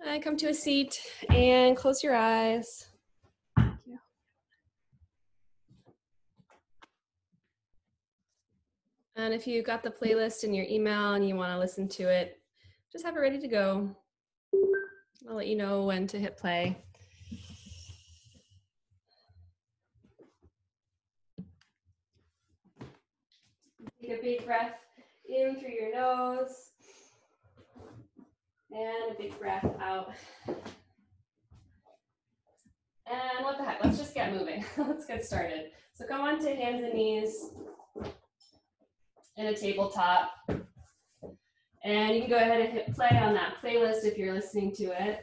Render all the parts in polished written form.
And come to a seat and close your eyes. Thank you. And if you got the playlist in your email and you want to listen to it, just have it ready to go. I'll let you know when to hit play. Take a big breath in through your nose and a big breath out. And what the heck, let's just get moving. Let's get started. So come on to hands and knees in a tabletop. And you can go ahead and hit play on that playlist if you're listening to it.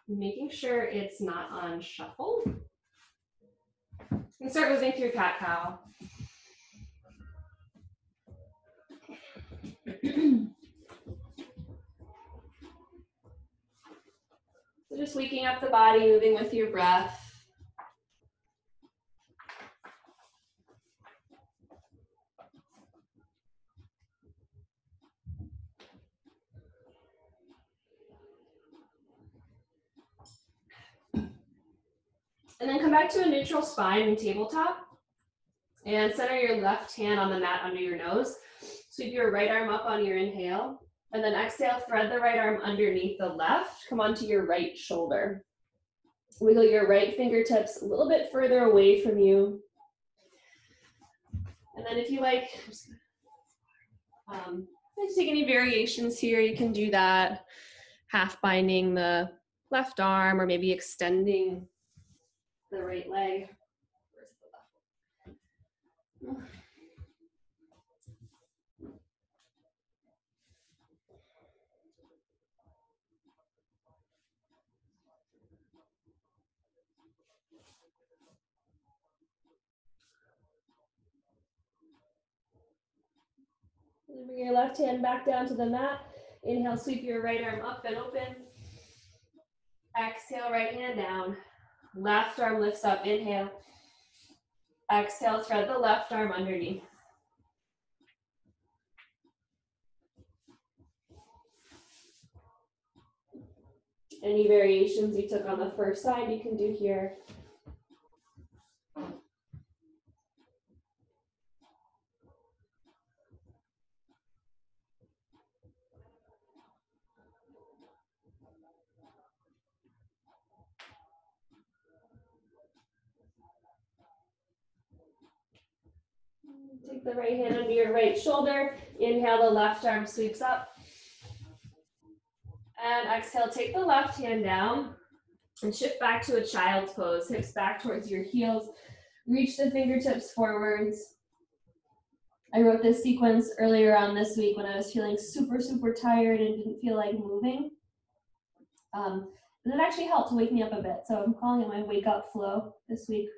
Making sure it's not on shuffle. You can start moving through cat-cow. So just waking up the body, moving with your breath. And then come back to a neutral spine in tabletop. And center your left hand on the mat under your nose. Sweep your right arm up on your inhale. And then exhale, thread the right arm underneath the left. Come onto your right shoulder. Wiggle your right fingertips a little bit further away from you. And then if you like to take any variations here, you can do that. Half binding the left arm or maybe extending the right leg. Bring your left hand back down to the mat. Inhale, sweep your right arm up and open. Exhale, right hand down. Left arm lifts up, inhale. Exhale, thread the left arm underneath. Any variations you took on the first side, you can do here. Take the right hand under your right shoulder. Inhale, the left arm sweeps up. And exhale, take the left hand down and shift back to a child's pose. Hips back towards your heels. Reach the fingertips forwards. I wrote this sequence earlier on this week when I was feeling super, super tired and didn't feel like moving. And it actually helped to wake me up a bit. So I'm calling it my wake up flow this week.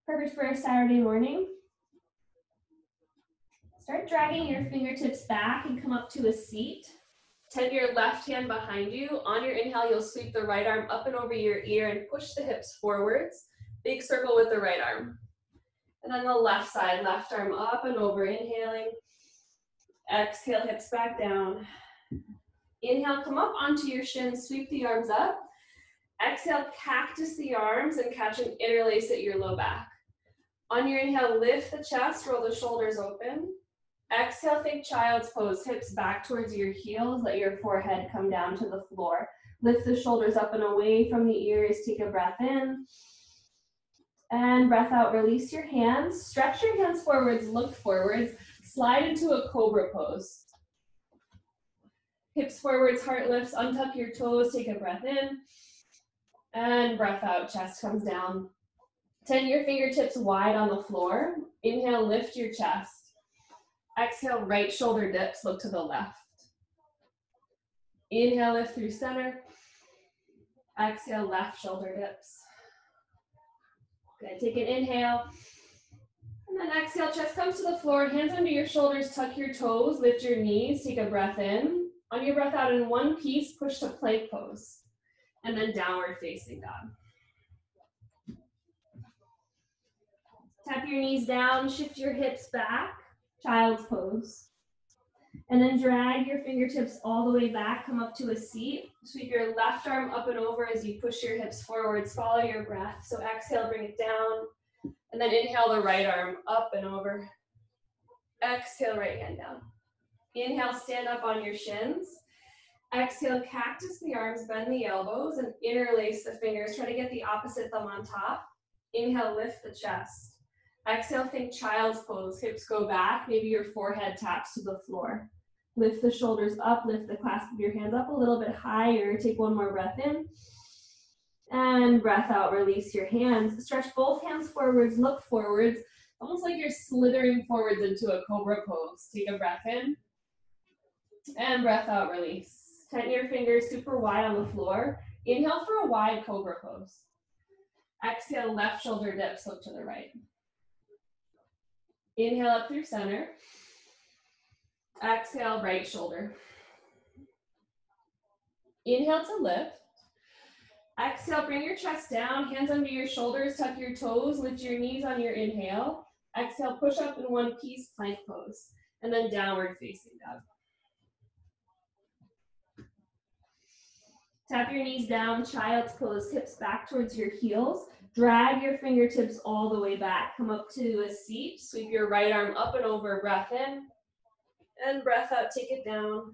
Perfect for a Saturday morning. Start dragging your fingertips back and come up to a seat. Tend your left hand behind you. On your inhale, you'll sweep the right arm up and over your ear and push the hips forwards. Big circle with the right arm. And then the left side, left arm up and over, inhaling. Exhale, hips back down. Inhale, come up onto your shins, sweep the arms up. Exhale, cactus the arms and catch an interlace at your low back. On your inhale, lift the chest, roll the shoulders open. Exhale, think child's pose, hips back towards your heels, let your forehead come down to the floor. Lift the shoulders up and away from the ears, take a breath in. And breath out, release your hands. Stretch your hands forwards, look forwards. Slide into a cobra pose. Hips forwards, heart lifts, untuck your toes, take a breath in. And breath out, chest comes down. Tend your fingertips wide on the floor. Inhale, lift your chest. Exhale, right shoulder dips, look to the left. Inhale, lift through center. Exhale, left shoulder dips. Good, take an inhale. And then exhale, chest comes to the floor, hands under your shoulders, tuck your toes, lift your knees, take a breath in. On your breath out in one piece, push to plank pose. And then downward facing dog. Tap your knees down, shift your hips back, child's pose. And then drag your fingertips all the way back, come up to a seat. Sweep your left arm up and over as you push your hips forwards. Follow your breath. So exhale, bring it down. And then inhale the right arm up and over. Exhale, right hand down. Inhale, stand up on your shins. Exhale, cactus the arms, bend the elbows, and interlace the fingers. Try to get the opposite thumb on top. Inhale, lift the chest. Exhale, think child's pose. Hips go back. Maybe your forehead taps to the floor. Lift the shoulders up, lift the clasp of your hands up a little bit higher. Take one more breath in. And breath out, release your hands. Stretch both hands forwards, look forwards. Almost like you're slithering forwards into a cobra pose. Take a breath in. And breath out, release. Tighten your fingers super wide on the floor. Inhale for a wide cobra pose. Exhale, left shoulder dips, look to the right. Inhale up through center. Exhale, right shoulder. Inhale to lift. Exhale, bring your chest down, hands under your shoulders, tuck your toes, lift your knees on your inhale. Exhale, push up in one piece, plank pose. And then downward facing dog. Tap your knees down, child's pose, hips back towards your heels. Drag your fingertips all the way back. Come up to a seat. Sweep your right arm up and over. Breath in. And breath out. Take it down.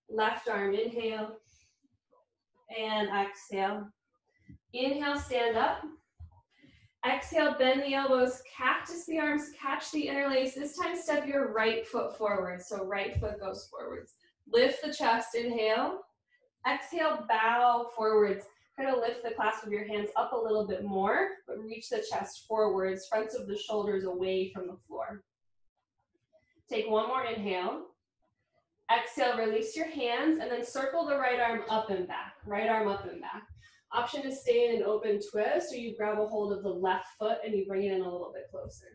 Left arm. Inhale. And exhale. Inhale, stand up. Exhale, bend the elbows. Cactus the arms. Catch the interlace. This time, step your right foot forward. So right foot goes forwards. Lift the chest. Inhale. Exhale, bow forwards. Try to lift the clasp of your hands up a little bit more, but reach the chest forwards, fronts of the shoulders away from the floor. Take one more inhale. Exhale, release your hands, and then circle the right arm up and back. Right arm up and back. Option to stay in an open twist, or you grab a hold of the left foot and you bring it in a little bit closer.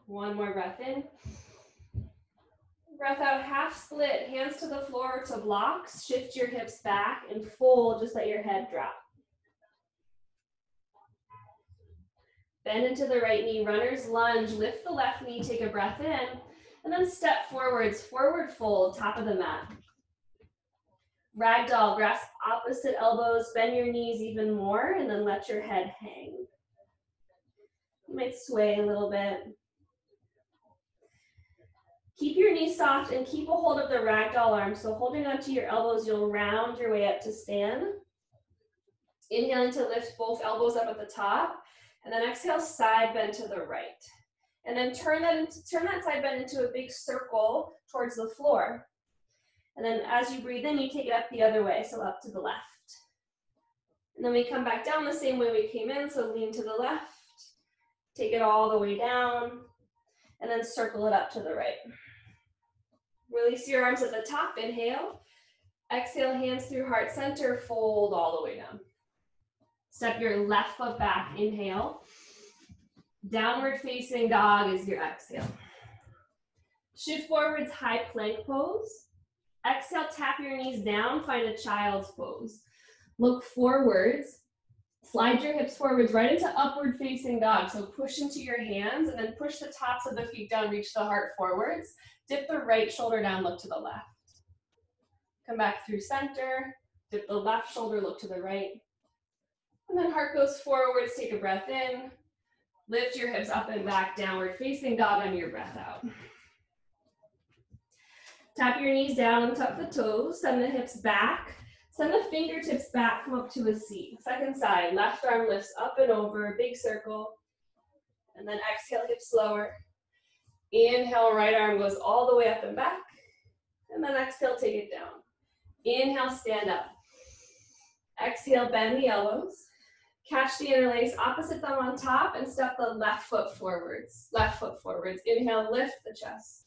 One more breath in. Breath out, half split, hands to the floor to blocks. Shift your hips back and fold, just let your head drop. Bend into the right knee, runner's lunge. Lift the left knee, take a breath in, and then step forwards, forward fold, top of the mat. Ragdoll, grasp opposite elbows, bend your knees even more, and then let your head hang. You might sway a little bit. Keep your knees soft and keep a hold of the ragdoll arm. So holding onto your elbows, you'll round your way up to stand. Inhaling to lift both elbows up at the top. And then exhale, side bend to the right. And then turn that side bend into a big circle towards the floor. And then as you breathe in, you take it up the other way, so up to the left. And then we come back down the same way we came in, so lean to the left. Take it all the way down. And then circle it up to the right. Release your arms at the top, inhale. Exhale, hands through heart center, fold all the way down. Step your left foot back, inhale. Downward facing dog is your exhale. Shift forwards, high plank pose. Exhale, tap your knees down, find a child's pose. Look forwards. Slide your hips forwards right into upward facing dog. So push into your hands and then push the tops of the feet down, reach the heart forwards. Dip the right shoulder down, look to the left. Come back through center. Dip the left shoulder, look to the right. And then heart goes forwards, take a breath in. Lift your hips up and back, downward facing dog on your breath out. Tap your knees down and tuck the toes. Send the hips back. Send the fingertips back, come up to a seat. Second side, left arm lifts up and over, big circle. And then exhale, hips lower. Inhale, right arm goes all the way up and back. And then exhale, take it down. Inhale, stand up. Exhale, bend the elbows. Catch the interlace, opposite thumb on top, and step the left foot forwards. Left foot forwards. Inhale, lift the chest.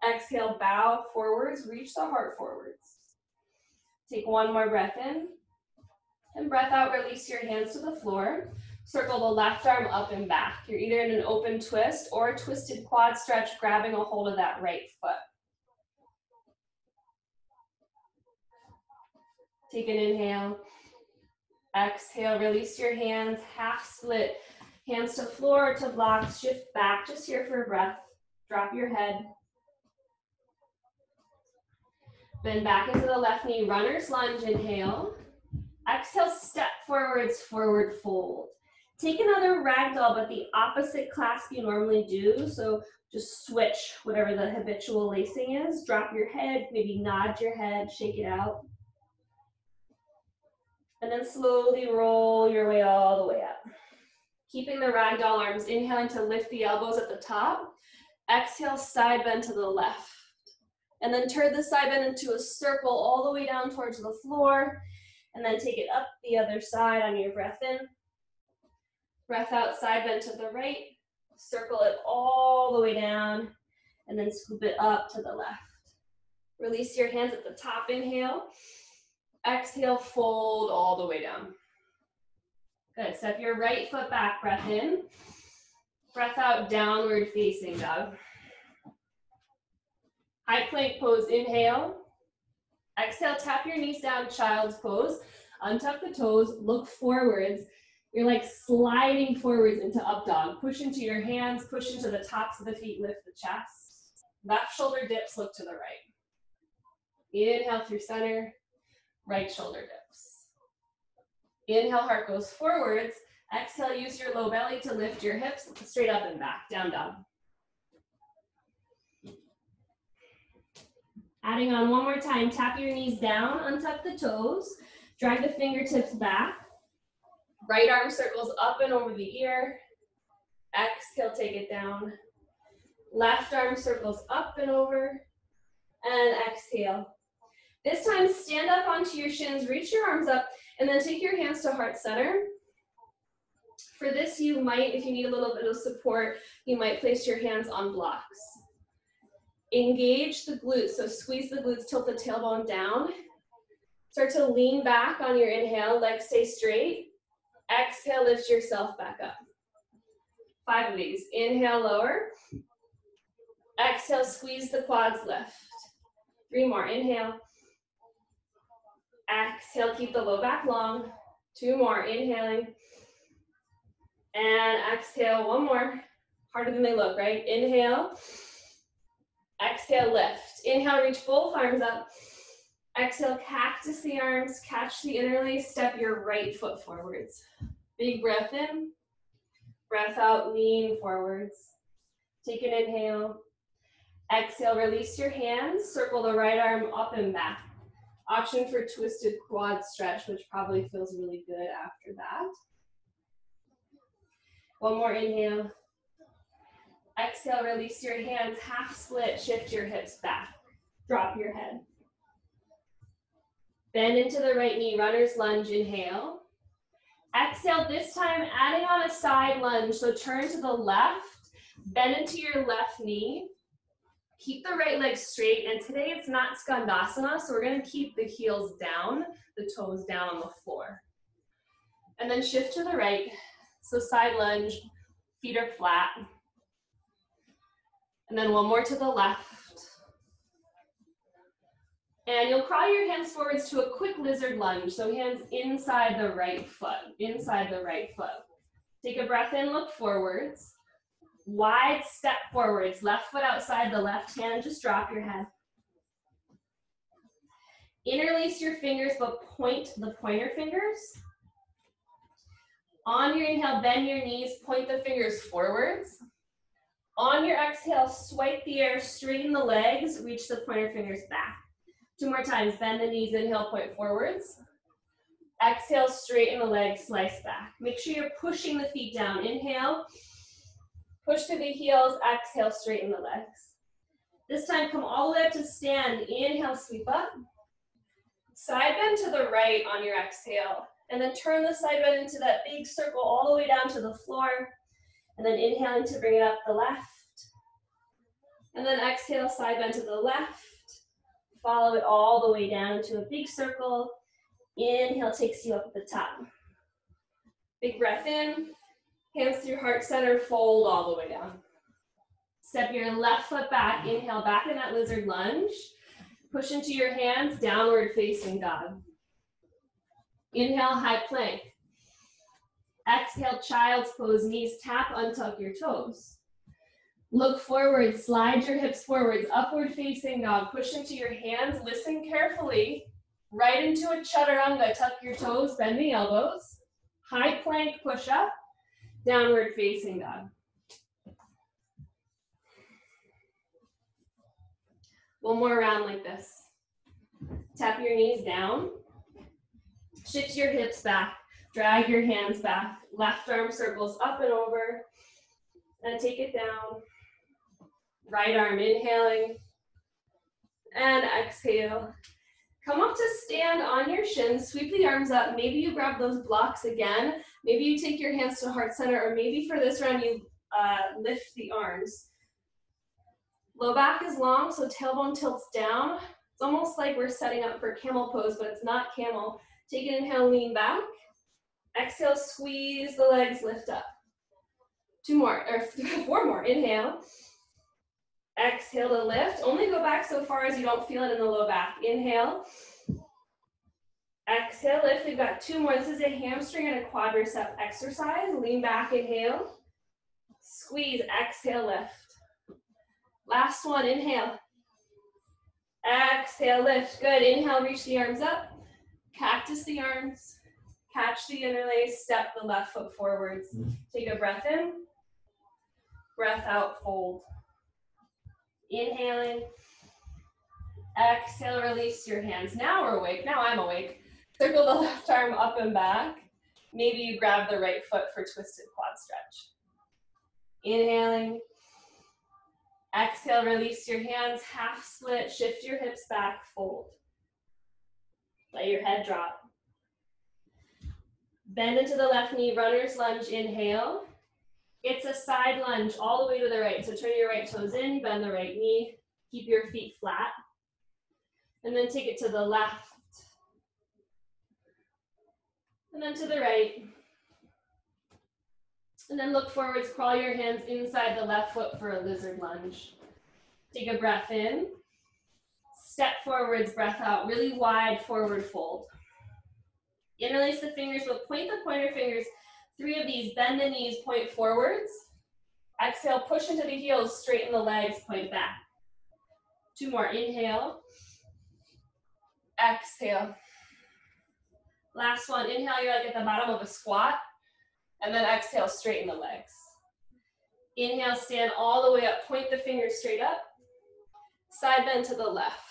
Exhale, bow forwards, reach the heart forwards. Take one more breath in. And breath out, release your hands to the floor. Circle the left arm up and back. You're either in an open twist or a twisted quad stretch, grabbing a hold of that right foot. Take an inhale. Exhale, release your hands, half split. Hands to floor, to blocks, shift back, just here for a breath. Drop your head. Bend back into the left knee, runner's lunge, inhale. Exhale, step forwards, forward fold. Take another ragdoll, but the opposite clasp you normally do. So just switch whatever the habitual lacing is. Drop your head, maybe nod your head, shake it out. And then slowly roll your way all the way up. Keeping the ragdoll arms, inhaling to lift the elbows at the top. Exhale, side bend to the left. And then turn the side bend into a circle all the way down towards the floor. And then take it up the other side on your breath in. Breath out, side bend to the right. Circle it all the way down. And then scoop it up to the left. Release your hands at the top, inhale. Exhale, fold all the way down. Good, step your right foot back, breath in. Breath out, downward facing dog. High plank pose, inhale. Exhale, tap your knees down, child's pose. Untuck the toes, look forwards. You're like sliding forwards into up dog. Push into your hands, push into the tops of the feet, lift the chest. Left shoulder dips, look to the right. Inhale through center, right shoulder dips. Inhale, heart goes forwards. Exhale, use your low belly to lift your hips straight up and back, down dog. Adding on one more time, tap your knees down, untuck the toes, drag the fingertips back. Right arm circles up and over the ear. Exhale, take it down. Left arm circles up and over, and exhale. This time, stand up onto your shins, reach your arms up, and then take your hands to heart center. For this, you might, if you need a little bit of support, you might place your hands on blocks. Engage the glutes, so squeeze the glutes, tilt the tailbone down. Start to lean back on your inhale, legs stay straight. Exhale, lift yourself back up. 5 of these. Inhale, lower. Exhale, squeeze the quads, lift. 3 more, inhale. Exhale, keep the low back long. 2 more, inhaling. And exhale, 1 more. Harder than they look, right? Inhale. Exhale, lift. Inhale, reach both arms up. Exhale, cactus the arms, catch the interlace, step your right foot forwards. Big breath in. Breath out, lean forwards. Take an inhale. Exhale, release your hands, circle the right arm up and back. Option for twisted quad stretch, which probably feels really good after that. 1 more inhale. Exhale, release your hands, half split, shift your hips back. Drop your head. Bend into the right knee, runner's lunge, inhale. Exhale, this time adding on a side lunge, so turn to the left, bend into your left knee. Keep the right leg straight, and today it's not skandasana, so we're gonna keep the heels down, the toes down on the floor. And then shift to the right, so side lunge, feet are flat. And then 1 more to the left. And you'll crawl your hands forwards to a quick lizard lunge, so hands inside the right foot, inside the right foot. Take a breath in, look forwards. Wide step forwards, left foot outside the left hand, just drop your head. Interlace your fingers, but point the pointer fingers. On your inhale, bend your knees, point the fingers forwards. On your exhale, swipe the air, straighten the legs, reach the pointer fingers back. 2 more times, bend the knees, inhale, point forwards. Exhale, straighten the legs, slice back. Make sure you're pushing the feet down. Inhale, push to the heels, exhale, straighten the legs. This time, come all the way up to stand. Inhale, sweep up. Side bend to the right on your exhale. And then turn the side bend into that big circle all the way down to the floor. And then inhaling to bring it up the left. And then exhale, side bend to the left. Follow it all the way down into a big circle. Inhale takes you up at the top. Big breath in. Hands through heart center, fold all the way down. Step your left foot back. Inhale, back in that lizard lunge. Push into your hands, downward facing dog. Inhale, high plank. Exhale, child's pose, knees tap, untuck your toes. Look forward, slide your hips forwards, upward facing dog. Push into your hands, listen carefully. Right into a chaturanga, tuck your toes, bend the elbows. High plank push up, downward facing dog. One more round like this. Tap your knees down. Shift your hips back. Drag your hands back. Left arm circles up and over. And take it down. Right arm inhaling. And exhale. Come up to stand on your shins. Sweep the arms up. Maybe you grab those blocks again. Maybe you take your hands to heart center. Or maybe for this round you lift the arms. Low back is long, so tailbone tilts down. It's almost like we're setting up for camel pose, but it's not camel. Take an inhale, lean back. Exhale, squeeze the legs, lift up. 2 more, or 4 more. Inhale. Exhale to lift. Only go back so far as you don't feel it in the low back. Inhale. Exhale, lift. We've got 2 more. This is a hamstring and a quadricep exercise. Lean back, inhale. Squeeze, exhale, lift. Last one, inhale. Exhale, lift. Good. Inhale, reach the arms up. Cactus the arms. Catch the interlace. Step the left foot forwards. Take a breath in. Breath out, fold. Inhaling. Exhale, release your hands. Now we're awake. Now I'm awake. Circle the left arm up and back. Maybe you grab the right foot for twisted quad stretch. Inhaling. Exhale, release your hands, half split, shift your hips back, fold. Let your head drop. Bend into the left knee, runner's lunge, inhale. It's a side lunge all the way to the right. So turn your right toes in, bend the right knee, keep your feet flat. And then take it to the left. And then to the right. And then look forwards, crawl your hands inside the left foot for a lizard lunge. Take a breath in. Step forwards, breath out, really wide forward fold. Interlace the fingers, but point the pointer fingers. 3 of these, bend the knees, point forwards. Exhale, push into the heels, straighten the legs, point back. 2 more, inhale. Exhale. Last one, inhale, you're like at the bottom of a squat. And then exhale, straighten the legs. Inhale, stand all the way up, point the fingers straight up. Side bend to the left.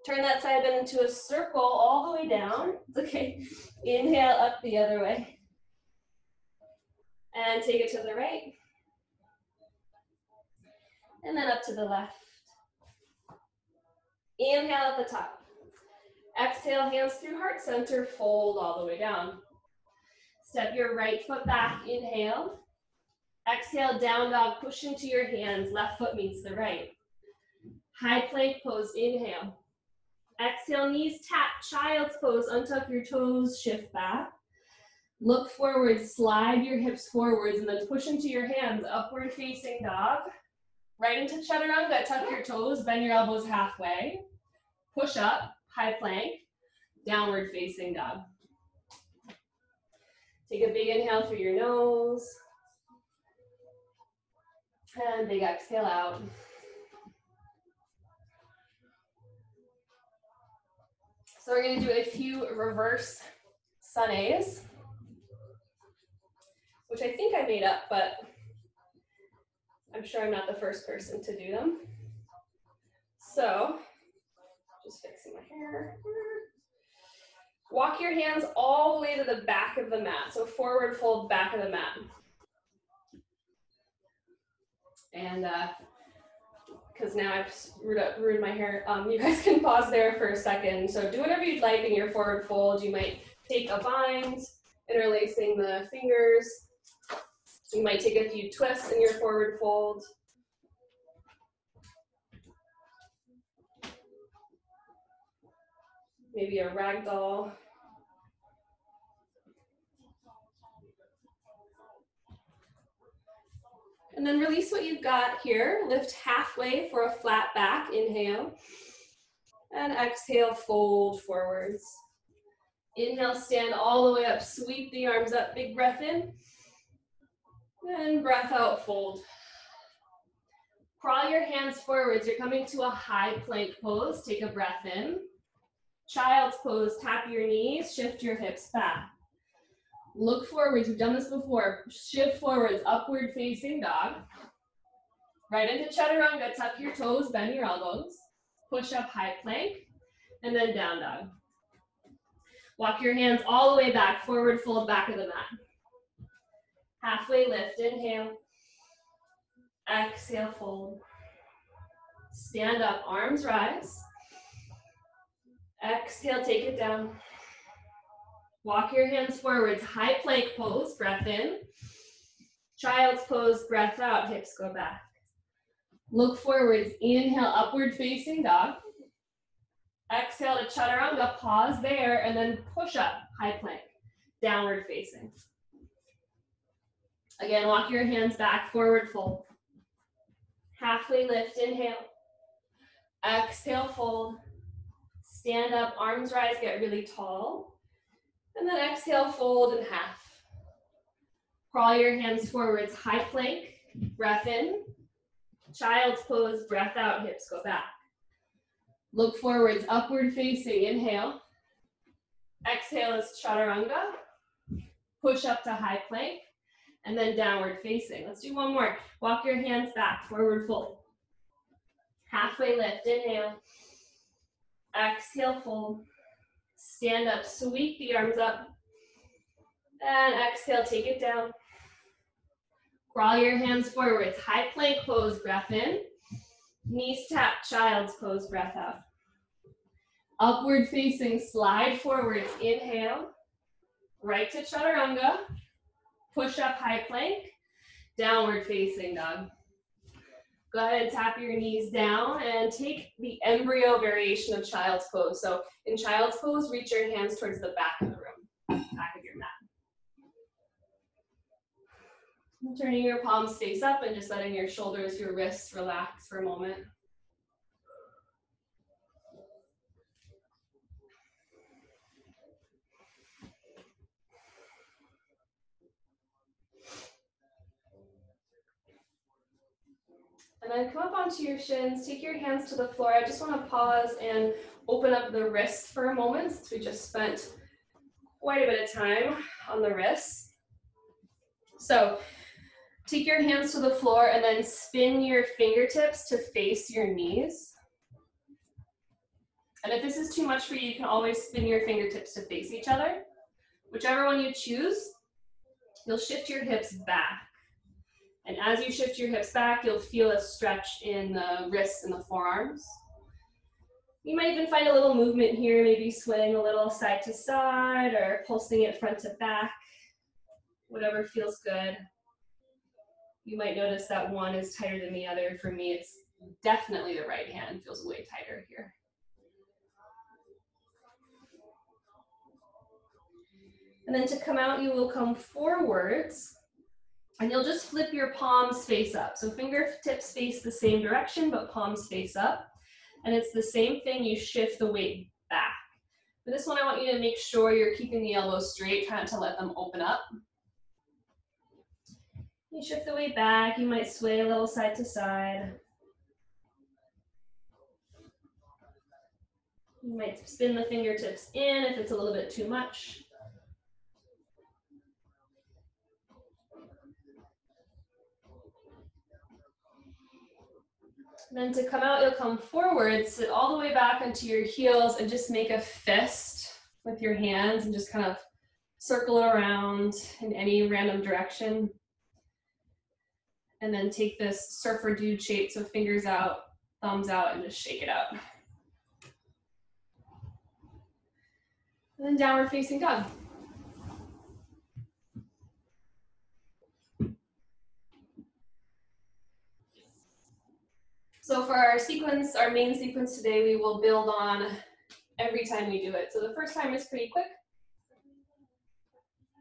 Turn that side bend into a circle all the way down. It's okay. Inhale, up the other way. And take it to the right. And then up to the left. Inhale at the top. Exhale, hands through heart center, fold all the way down. Step your right foot back, inhale. Exhale, down dog, push into your hands, left foot meets the right. High plank pose, inhale. Exhale, knees tap, child's pose, untuck your toes, shift back. Look forward, slide your hips forwards, and then push into your hands, upward facing dog. Right into chaturanga, tuck your toes, bend your elbows halfway. Push up, high plank, downward facing dog. Take a big inhale through your nose. And big exhale out. So we're going to do a few reverse sun A's, which I think I made up, but I'm sure I'm not the first person to do them. So, just fixing my hair. Walk your hands all the way to the back of the mat. So forward fold, back of the mat. And because now I've ruined my hair, you guys can pause there for a second. So do whatever you'd like in your forward fold. You might take a bind, interlacing the fingers. You might take a few twists in your forward fold. Maybe a ragdoll. And then release what you've got here. Lift halfway for a flat back, inhale. And exhale, fold forwards. Inhale, stand all the way up, sweep the arms up, big breath in. And breath out, fold. Crawl your hands forwards. You're coming to a high plank pose. Take a breath in. Child's pose, tap your knees, shift your hips back. Look forwards, we've done this before. Shift forwards, upward facing dog. Right into chaturanga, tuck your toes, bend your elbows. Push up high plank, and then down dog. Walk your hands all the way back, forward fold, back of the mat. Halfway lift, inhale. Exhale, fold. Stand up, arms rise. Exhale, take it down. Walk your hands forwards, high plank pose, breath in. Child's pose, breath out, hips go back. Look forwards, inhale, upward facing dog. Exhale to chaturanga, pause there, and then push up, high plank, downward facing. Again, walk your hands back, forward fold. Halfway lift, inhale. Exhale, fold. Stand up, arms rise, get really tall. And then exhale, fold in half. Crawl your hands forwards, high plank, breath in. Child's pose, breath out, hips go back. Look forwards, upward facing, inhale. Exhale is chaturanga. Push up to high plank, and then downward facing. Let's do one more. Walk your hands back, forward fold. Halfway lift, inhale. Exhale, fold. Stand up, sweep the arms up. And exhale, take it down. Crawl your hands forwards, high plank pose, breath in. Knees tap, child's pose, breath out. Upward facing, slide forwards, inhale. Right to chaturanga. Push up, high plank. Downward facing dog. Go ahead and tap your knees down and take the embryo variation of child's pose. So in child's pose, reach your hands towards the back of the room, back of your mat. Turning your palms face up and just letting your shoulders, your wrists relax for a moment. And then come up onto your shins, take your hands to the floor. I just want to pause and open up the wrists for a moment since we just spent quite a bit of time on the wrists. So take your hands to the floor and then spin your fingertips to face your knees. And if this is too much for you, you can always spin your fingertips to face each other. Whichever one you choose, you'll shift your hips back. And as you shift your hips back, you'll feel a stretch in the wrists and the forearms. You might even find a little movement here, maybe swaying a little side to side or pulsing it front to back, whatever feels good. You might notice that one is tighter than the other. For me, it's definitely the right hand, feels way tighter here. And then to come out, you will come forwards. And you'll just flip your palms face up. So fingertips face the same direction, but palms face up. And it's the same thing, you shift the weight back. For this one, I want you to make sure you're keeping the elbows straight, try not to let them open up. You shift the weight back, you might sway a little side to side. You might spin the fingertips in if it's a little bit too much. Then to come out, you'll come forward, sit all the way back onto your heels and just make a fist with your hands and just kind of circle it around in any random direction. And then take this surfer dude shape, so fingers out, thumbs out, and just shake it out. And then downward facing dog. So for our sequence, our main sequence today, we will build on every time we do it. So the first time is pretty quick.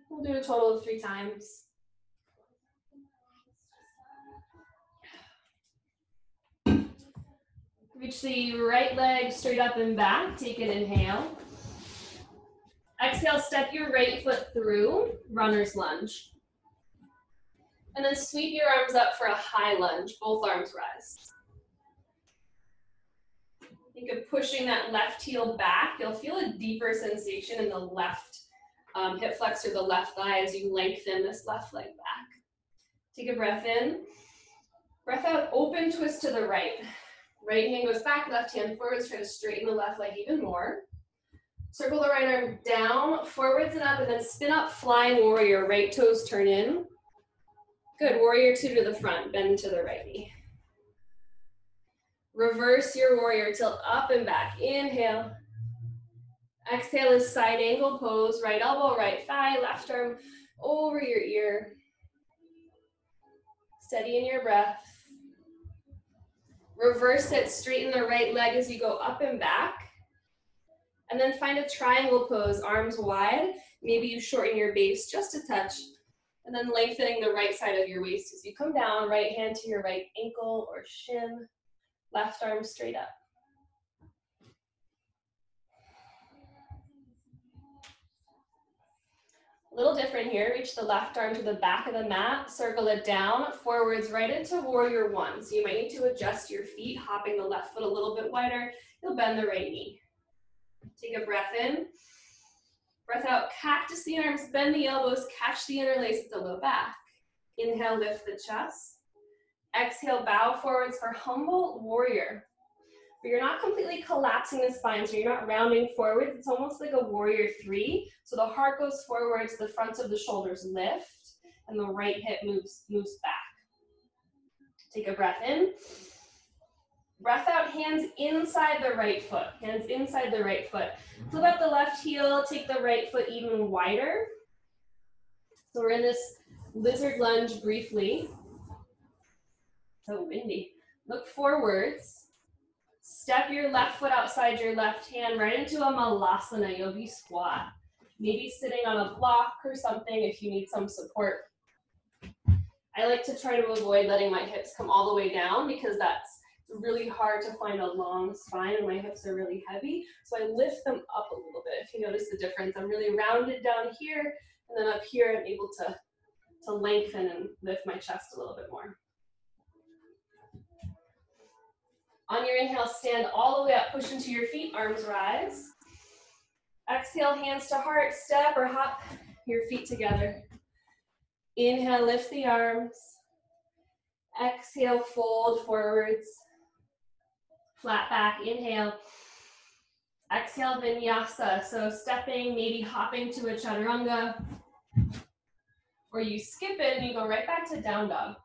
We'll do a total of 3 times. Reach the right leg straight up and back. Take an inhale. Exhale. exhale, step your right foot through, runner's lunge. And then sweep your arms up for a high lunge, both arms rise. Think of pushing that left heel back. You'll feel a deeper sensation in the left hip flexor, the left thigh, as you lengthen this left leg back. Take a breath in. Breath out, open twist to the right. Right hand goes back, left hand forwards. Try to straighten the left leg even more. Circle the right arm down, forwards and up, and then spin up, flying warrior. Right toes turn in. Good, warrior two to the front, bend to the right knee. Reverse your warrior, tilt up and back. Inhale. Exhale is side angle pose. Right elbow, right thigh, left arm over your ear. Steady in your breath. Reverse it, straighten the right leg as you go up and back. And then find a triangle pose, arms wide. Maybe you shorten your base just a touch. And then lengthening the right side of your waist as you come down, right hand to your right ankle or shin, left arm straight up. A little different here, reach the left arm to the back of the mat, circle it down, forwards right into warrior one. So you might need to adjust your feet, hopping the left foot a little bit wider. You'll bend the right knee. Take a breath in. Breath out, cactus the arms, bend the elbows, catch the interlace at the low back. Inhale, lift the chest. Exhale, bow forwards for humble warrior. But you're not completely collapsing the spine, so you're not rounding forward. It's almost like a warrior three. So the heart goes forwards, the fronts of the shoulders lift, and the right hip moves back. Take a breath in. Breath out, hands inside the right foot. Hands inside the right foot. Flip up the left heel, take the right foot even wider. So we're in this lizard lunge briefly. So windy. Look forwards. Step your left foot outside your left hand right into a malasana, yogi squat. Maybe sitting on a block or something if you need some support. I like to try to avoid letting my hips come all the way down because that's really hard to find a long spine and my hips are really heavy. So I lift them up a little bit. If you notice the difference, I'm really rounded down here, and then up here I'm able to lengthen and lift my chest a little bit more. On your inhale, stand all the way up, push into your feet, arms rise. Exhale, hands to heart, step or hop your feet together. Inhale, lift the arms. Exhale, fold forwards. Flat back, inhale. Exhale, vinyasa. So stepping, maybe hopping to a chaturanga. Or you skip it and you go right back to down dog.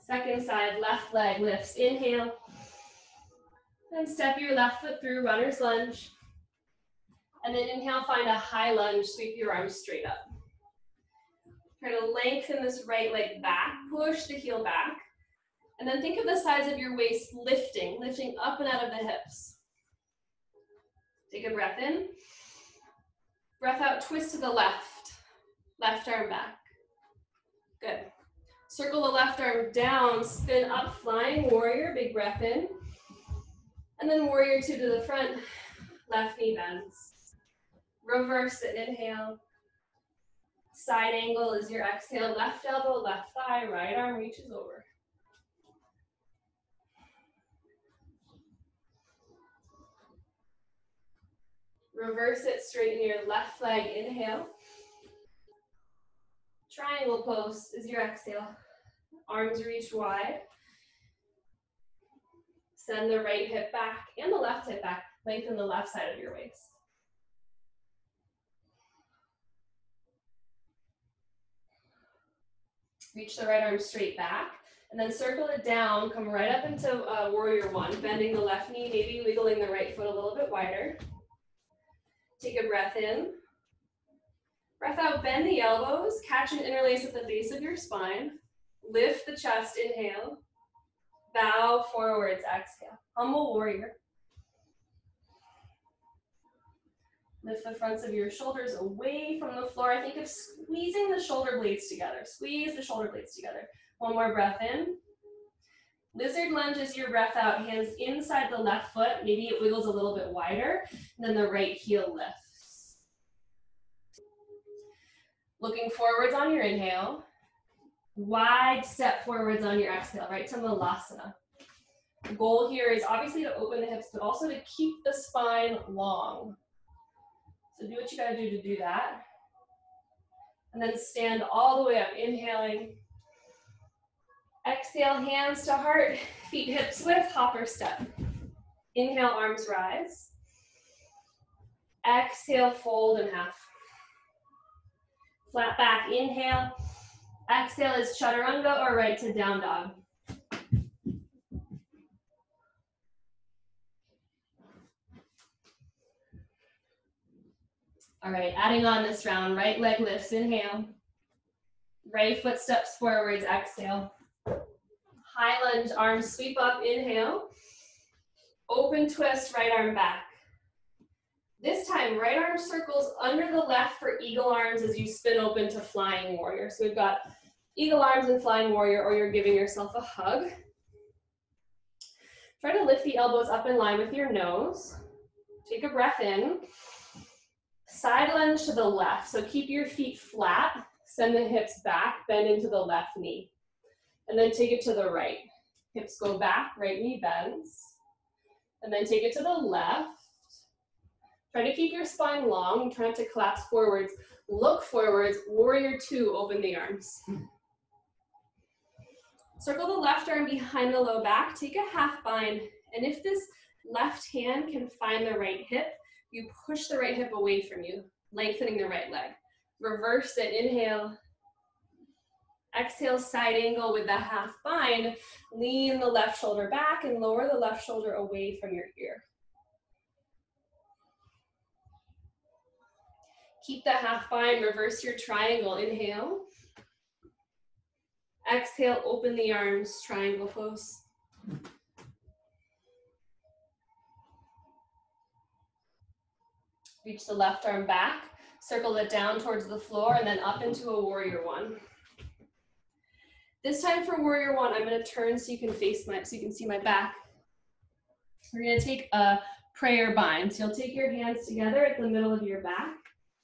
Second side, left leg lifts. Inhale. And step your left foot through, runner's lunge. And then inhale, find a high lunge, sweep your arms straight up. Try to lengthen this right leg back, push the heel back. And then think of the sides of your waist lifting up and out of the hips. Take a breath in. Breath out, twist to the left. Left arm back. Good. Circle the left arm down, spin up, flying warrior, big breath in. And then warrior two to the front, left knee bends. Reverse it, inhale. Side angle is your exhale, left elbow, left thigh, right arm reaches over. Reverse it, straighten your left leg, inhale. Triangle pose is your exhale. Arms reach wide. Send the right hip back and the left hip back. Lengthen the left side of your waist. Reach the right arm straight back. And then circle it down, come right up into warrior one, bending the left knee, maybe wiggling the right foot a little bit wider. Take a breath in. Breath out, bend the elbows, catch and interlace at the base of your spine. Lift the chest, inhale. Bow forwards, exhale. Humble warrior. Lift the fronts of your shoulders away from the floor. I think of squeezing the shoulder blades together. Squeeze the shoulder blades together. One more breath in. Lizard lunge is your breath out, hands inside the left foot. Maybe it wiggles a little bit wider, and then the right heel lifts. Looking forwards on your inhale. Wide step forwards on your exhale, right to Malasana. The goal here is obviously to open the hips, but also to keep the spine long. So do what you gotta do to do that. And then stand all the way up, inhaling. Exhale, hands to heart, feet hips width, hopper step. Inhale, arms rise. Exhale, fold in half. Flat back, inhale. Exhale is chaturanga or right to down dog. All right, adding on this round, right leg lifts, inhale. Right foot steps forwards, exhale. High lunge, arms sweep up, inhale. Open twist, right arm back. This time, right arm circles under the left for eagle arms as you spin open to flying warrior. So we've got eagle arms and flying warrior, or you're giving yourself a hug. Try to lift the elbows up in line with your nose. Take a breath in. Side lunge to the left. So keep your feet flat, send the hips back, bend into the left knee. And then take it to the right. Hips go back, right knee bends. And then take it to the left. Try to keep your spine long, try not to collapse forwards. Look forwards, warrior two, open the arms. Circle the left arm behind the low back, take a half bind. And if this left hand can find the right hip, you push the right hip away from you, lengthening the right leg. Reverse it, inhale. Exhale, side angle with the half bind. Lean the left shoulder back and lower the left shoulder away from your ear. Keep the half bind, reverse your triangle, inhale. Exhale, open the arms, triangle pose. Reach the left arm back, circle it down towards the floor, and then up into a warrior one. This time for warrior one, I'm gonna turn so you can see my back. We're gonna take a prayer bind. So you'll take your hands together at the middle of your back,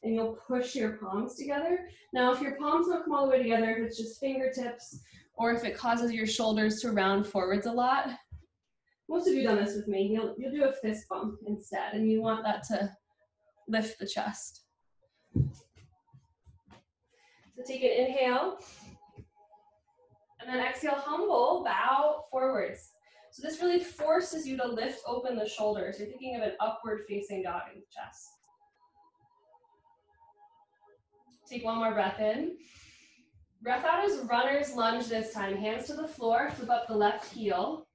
and you'll push your palms together. Now, if your palms don't come all the way together, if it's just fingertips, or if it causes your shoulders to round forwards a lot, most of you have done this with me, you'll do a fist bump instead, and you want that to lift the chest. So take an inhale, and then exhale, humble, bow forwards. So this really forces you to lift open the shoulders. You're thinking of an upward facing dog in the chest. Take one more breath in. Breath out is runner's lunge this time. Hands to the floor, flip up the left heel.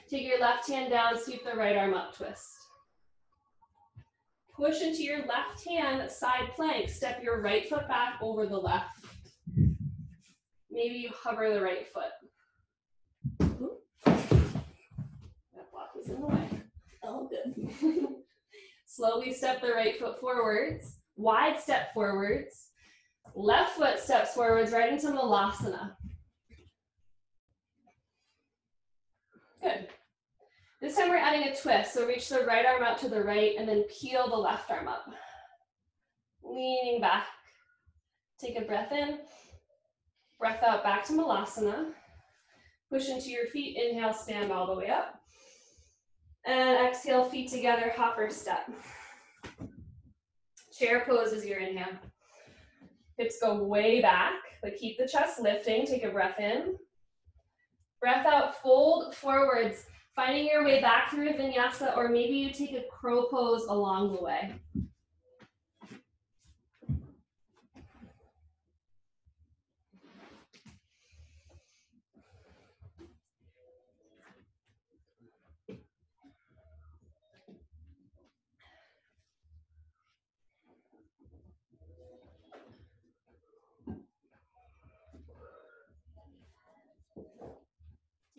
Take your left hand down, sweep the right arm up, twist. Push into your left hand, side plank. Step your right foot back over the left. Maybe you hover the right foot. Ooh. That block was in the way. Oh, good. Slowly step the right foot forwards. Wide step forwards. Left foot steps forwards right into Malasana. Good. This time we're adding a twist. So reach the right arm out to the right and then peel the left arm up. Leaning back. Take a breath in. Breath out back to Malasana. Push into your feet. Inhale, stand all the way up. And exhale, feet together, hopper step. Chair pose is your inhale. Hips go way back, but keep the chest lifting. Take a breath in. Breath out, fold forwards, finding your way back through a vinyasa, or maybe you take a crow pose along the way.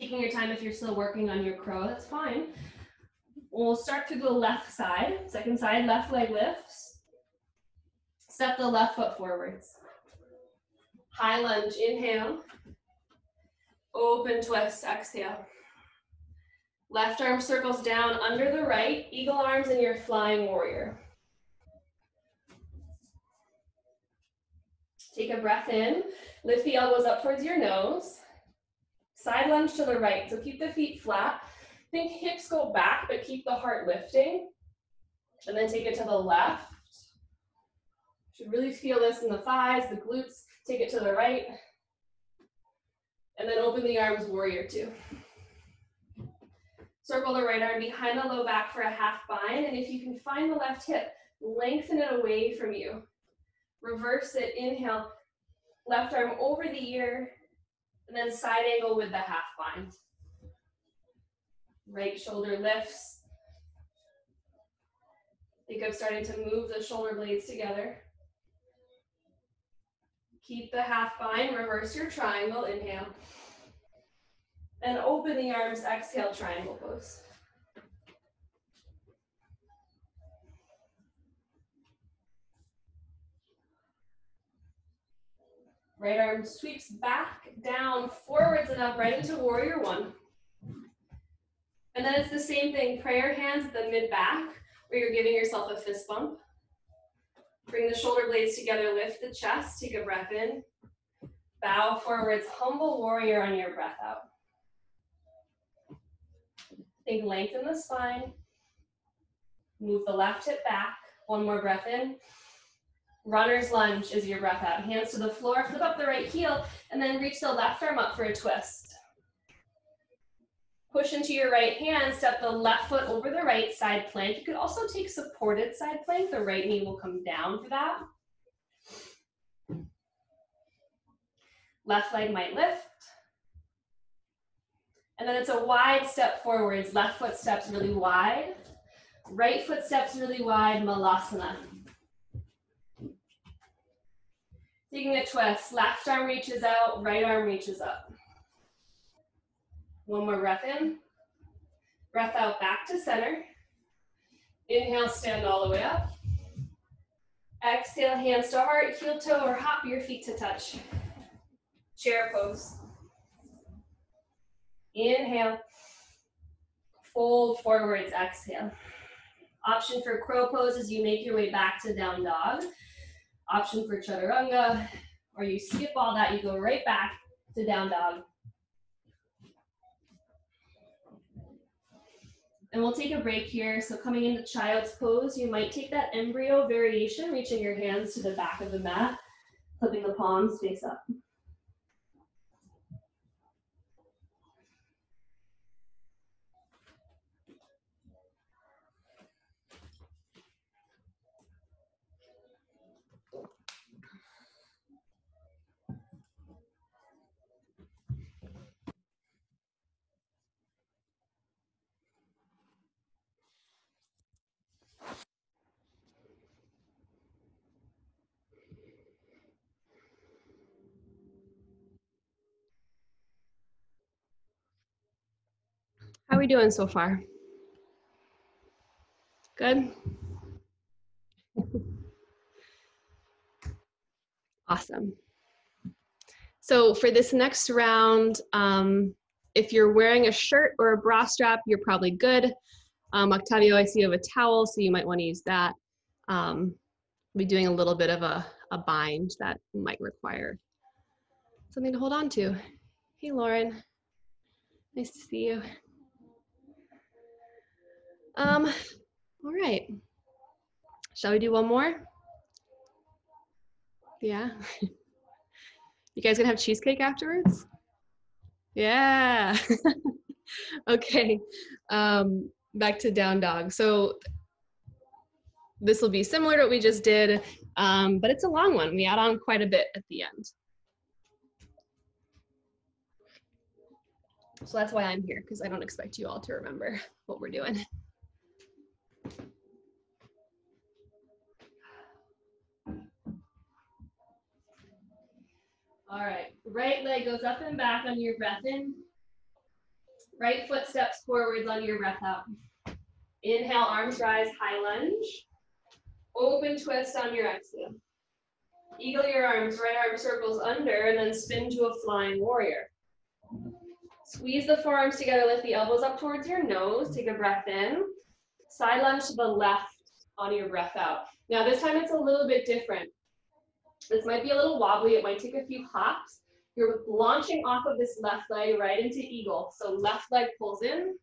Taking your time if you're still working on your crow, that's fine. We'll start through the left side. Second side, left leg lifts. Step the left foot forwards. High lunge, inhale. Open twist, exhale. Left arm circles down under the right, eagle arms in your flying warrior. Take a breath in, lift the elbows up towards your nose. Side lunge to the right, so keep the feet flat. Think hips go back, but keep the heart lifting. And then take it to the left. Should really feel this in the thighs, the glutes. Take it to the right. And then open the arms, warrior two. Circle the right arm behind the low back for a half bind. And if you can find the left hip, lengthen it away from you. Reverse it, inhale, left arm over the ear, and then side angle with the half bind. Right shoulder lifts. Think of starting to move the shoulder blades together. Keep the half bind, reverse your triangle, inhale. And open the arms, exhale, triangle pose. Right arm sweeps back, down, forwards and up, right into warrior one. And then it's the same thing, prayer hands at the mid-back, where you're giving yourself a fist bump. Bring the shoulder blades together, lift the chest, take a breath in. Bow forwards, humble warrior on your breath out. Think lengthen the spine. Move the left hip back, one more breath in. Runner's lunge is your breath out. Hands to the floor, flip up the right heel, and then reach the left arm up for a twist. Push into your right hand, step the left foot over the right, side plank. You could also take supported side plank. The right knee will come down for that. Left leg might lift. And then it's a wide step forwards. Left foot steps really wide. Right foot steps really wide, malasana. Taking a twist, left arm reaches out, right arm reaches up. One more breath in. Breath out, back to center. Inhale, stand all the way up. Exhale, hands to heart, heel toe, or hop your feet to touch. Chair pose. Inhale. Fold forwards, exhale. Option for crow pose is you make your way back to down dog. Option for chaturanga, or you skip all that, you go right back to down dog. And we'll take a break here. So coming into child's pose, you might take that embryo variation, reaching your hands to the back of the mat, flipping the palms face up. How are we doing so far? Good? Awesome. So for this next round, if you're wearing a shirt or a bra strap, you're probably good. Octavio, I see you have a towel, so you might want to use that. We'll be doing a little bit of a bind that might require something to hold on to. Hey, Lauren. Nice to see you. All right. Shall we do one more? Yeah. You guys gonna have cheesecake afterwards? Yeah. Okay. Back to down dog. So this will be similar to what we just did, but it's a long one. We add on quite a bit at the end. So that's why I'm here, because I don't expect you all to remember what we're doing. All right, right leg goes up and back on your breath in. Right foot steps forwards on your breath out. Inhale, arms rise, high lunge. Open twist on your exhale. Eagle your arms, right arm circles under, and then spin to a flying warrior. Squeeze the forearms together, lift the elbows up towards your nose, take a breath in. Side lunge to the left on your breath out. Now this time it's a little bit different. This might be a little wobbly, it might take a few hops. You're launching off of this left leg right into eagle. So left leg pulls in,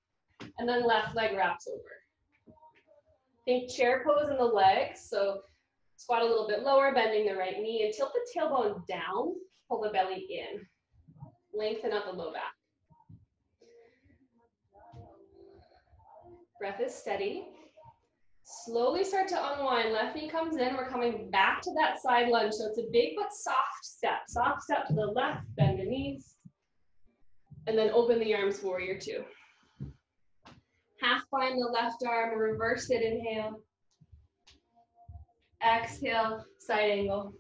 and then left leg wraps over. Think chair pose in the legs, so squat a little bit lower, bending the right knee, and tilt the tailbone down, pull the belly in. Lengthen out the low back. Breath is steady. Slowly start to unwind. Left knee comes in. We're coming back to that side lunge. So it's a big but soft step. Soft step to the left, bend the knees. And then open the arms, warrior two. Half bind the left arm, reverse it, inhale. Exhale, side angle.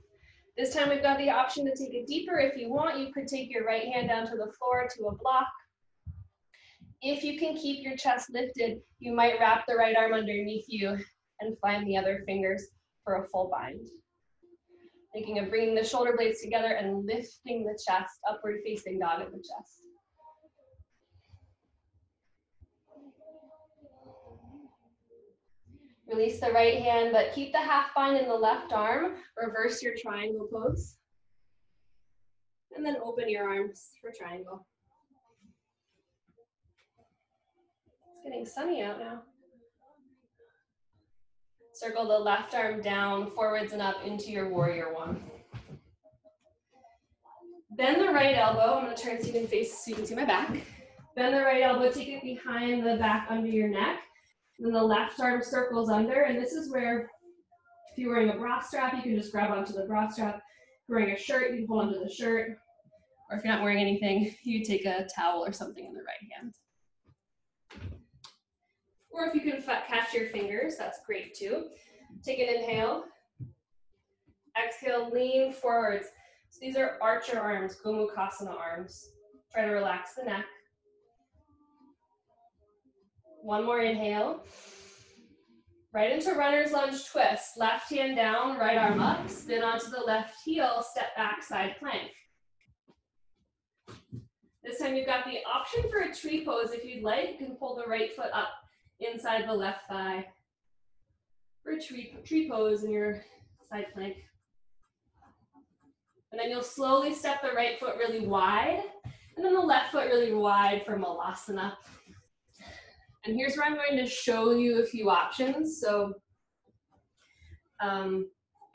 This time we've got the option to take it deeper. If you want, you could take your right hand down to the floor to a block. If you can keep your chest lifted, you might wrap the right arm underneath you and find the other fingers for a full bind. Thinking of bringing the shoulder blades together and lifting the chest, upward facing dog at the chest. Release the right hand, but keep the half bind in the left arm. Reverse your triangle pose. And then open your arms for triangle. It's getting sunny out now. Circle the left arm down, forwards and up into your warrior one. Bend the right elbow. I'm going to turn so you can see my back. Bend the right elbow, take it behind the back under your neck. Then the left arm circles under, and this is where, if you're wearing a bra strap, you can just grab onto the bra strap. If you're wearing a shirt, you can hold onto the shirt. Or if you're not wearing anything, you take a towel or something in the right hand. Or if you can catch your fingers, that's great too. Take an inhale. Exhale, lean forwards. So these are archer arms, Gomukhasana arms. Try to relax the neck. One more inhale. Right into runner's lunge twist. Left hand down, right arm up. Spin onto the left heel, step back, side plank. This time you've got the option for a tree pose. If you'd like, you can pull the right foot up inside the left thigh for a tree pose in your side plank. And then you'll slowly step the right foot really wide, and then the left foot really wide for Malasana. And here's where I'm going to show you a few options. So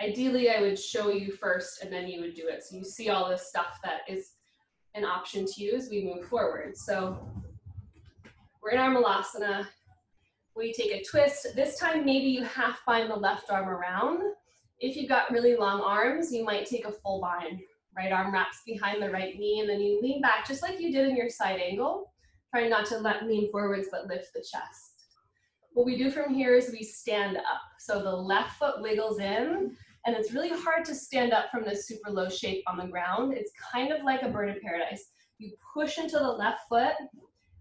ideally I would show you first and then you would do it. So you see all this stuff that is an option to you as we move forward. So we're in our Malasana. We take a twist. This time maybe you half bind the left arm around. If you've got really long arms, you might take a full bind. Right arm wraps behind the right knee, and then you lean back just like you did in your side angle. Try not to lean forwards, but lift the chest. What we do from here is we stand up. So the left foot wiggles in, and it's really hard to stand up from this super low shape on the ground. It's kind of like a bird of paradise. You push into the left foot,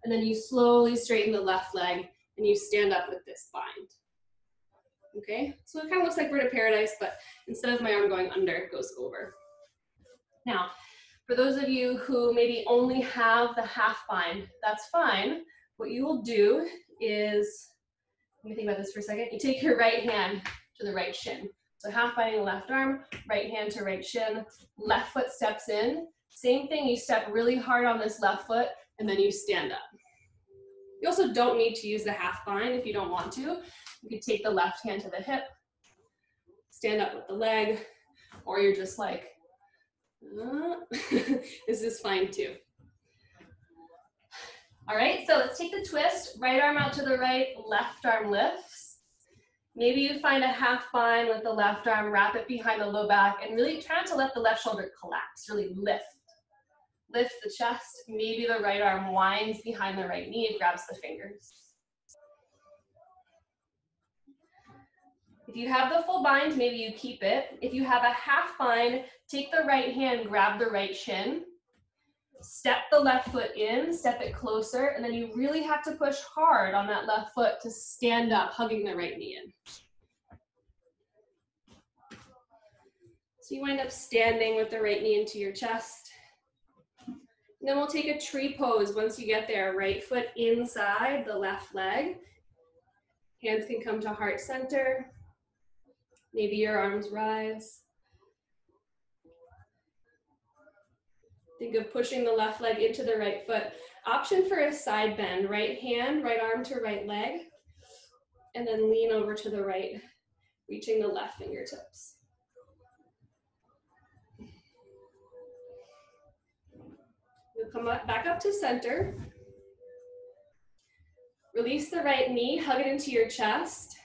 and then you slowly straighten the left leg, and you stand up with this bind. Okay, so it kind of looks like bird of paradise, but instead of my arm going under, it goes over. Now, for those of you who maybe only have the half bind, that's fine. What you will do is, let me think about this for a second. You take your right hand to the right shin. So half binding the left arm, right hand to right shin, left foot steps in. Same thing, you step really hard on this left foot, and then you stand up. You also don't need to use the half bind if you don't want to. You could take the left hand to the hip, stand up with the leg, or you're just like, this is fine too. All right, so let's take the twist. Right arm out to the right, left arm lifts. Maybe you find a half bind with the left arm, wrap it behind the low back, and really try not to let the left shoulder collapse, really lift. Lift the chest. Maybe the right arm winds behind the right knee, it grabs the fingers. If you have the full bind, maybe you keep it. If you have a half bind, take the right hand, grab the right shin. Step the left foot in, step it closer, and then you really have to push hard on that left foot to stand up, hugging the right knee in. So you wind up standing with the right knee into your chest. And then we'll take a tree pose once you get there. Right foot inside the left leg. Hands can come to heart center. Maybe your arms rise. Think of pushing the left leg into the right foot. Option for a side bend, right hand, right arm to right leg, and then lean over to the right, reaching the left fingertips. We'll come back up to center. Release the right knee, hug it into your chest,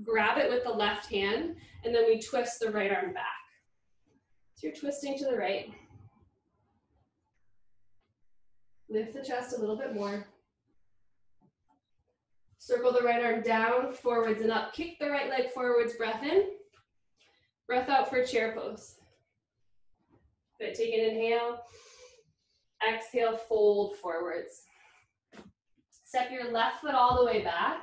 grab it with the left hand, and then we twist the right arm back. So you're twisting to the right. Lift the chest a little bit more. Circle the right arm down, forwards and up. Kick the right leg forwards, breath in. Breath out for chair pose. Good, take an inhale. Exhale, fold forwards. Step your left foot all the way back,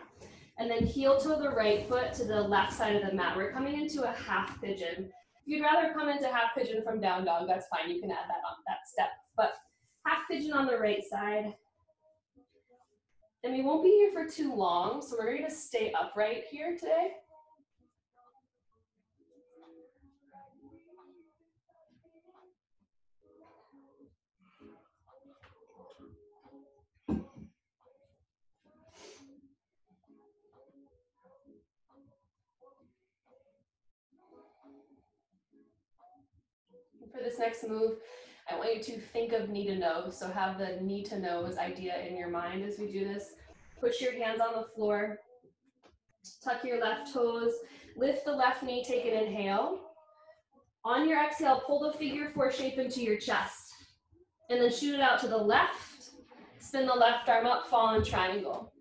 and then heel toe the right foot to the left side of the mat. We're coming into a half pigeon. If you'd rather come into half pigeon from down dog, that's fine. You can add that on that step. But half pigeon on the right side. And we won't be here for too long, so we're going to stay upright here today. For this next move, I want you to think of knee to nose. So have the knee to nose idea in your mind as we do this. Push your hands on the floor. Tuck your left toes. Lift the left knee, take an inhale. On your exhale, pull the figure four shape into your chest. And then shoot it out to the left. Spin the left arm up, fall in triangle.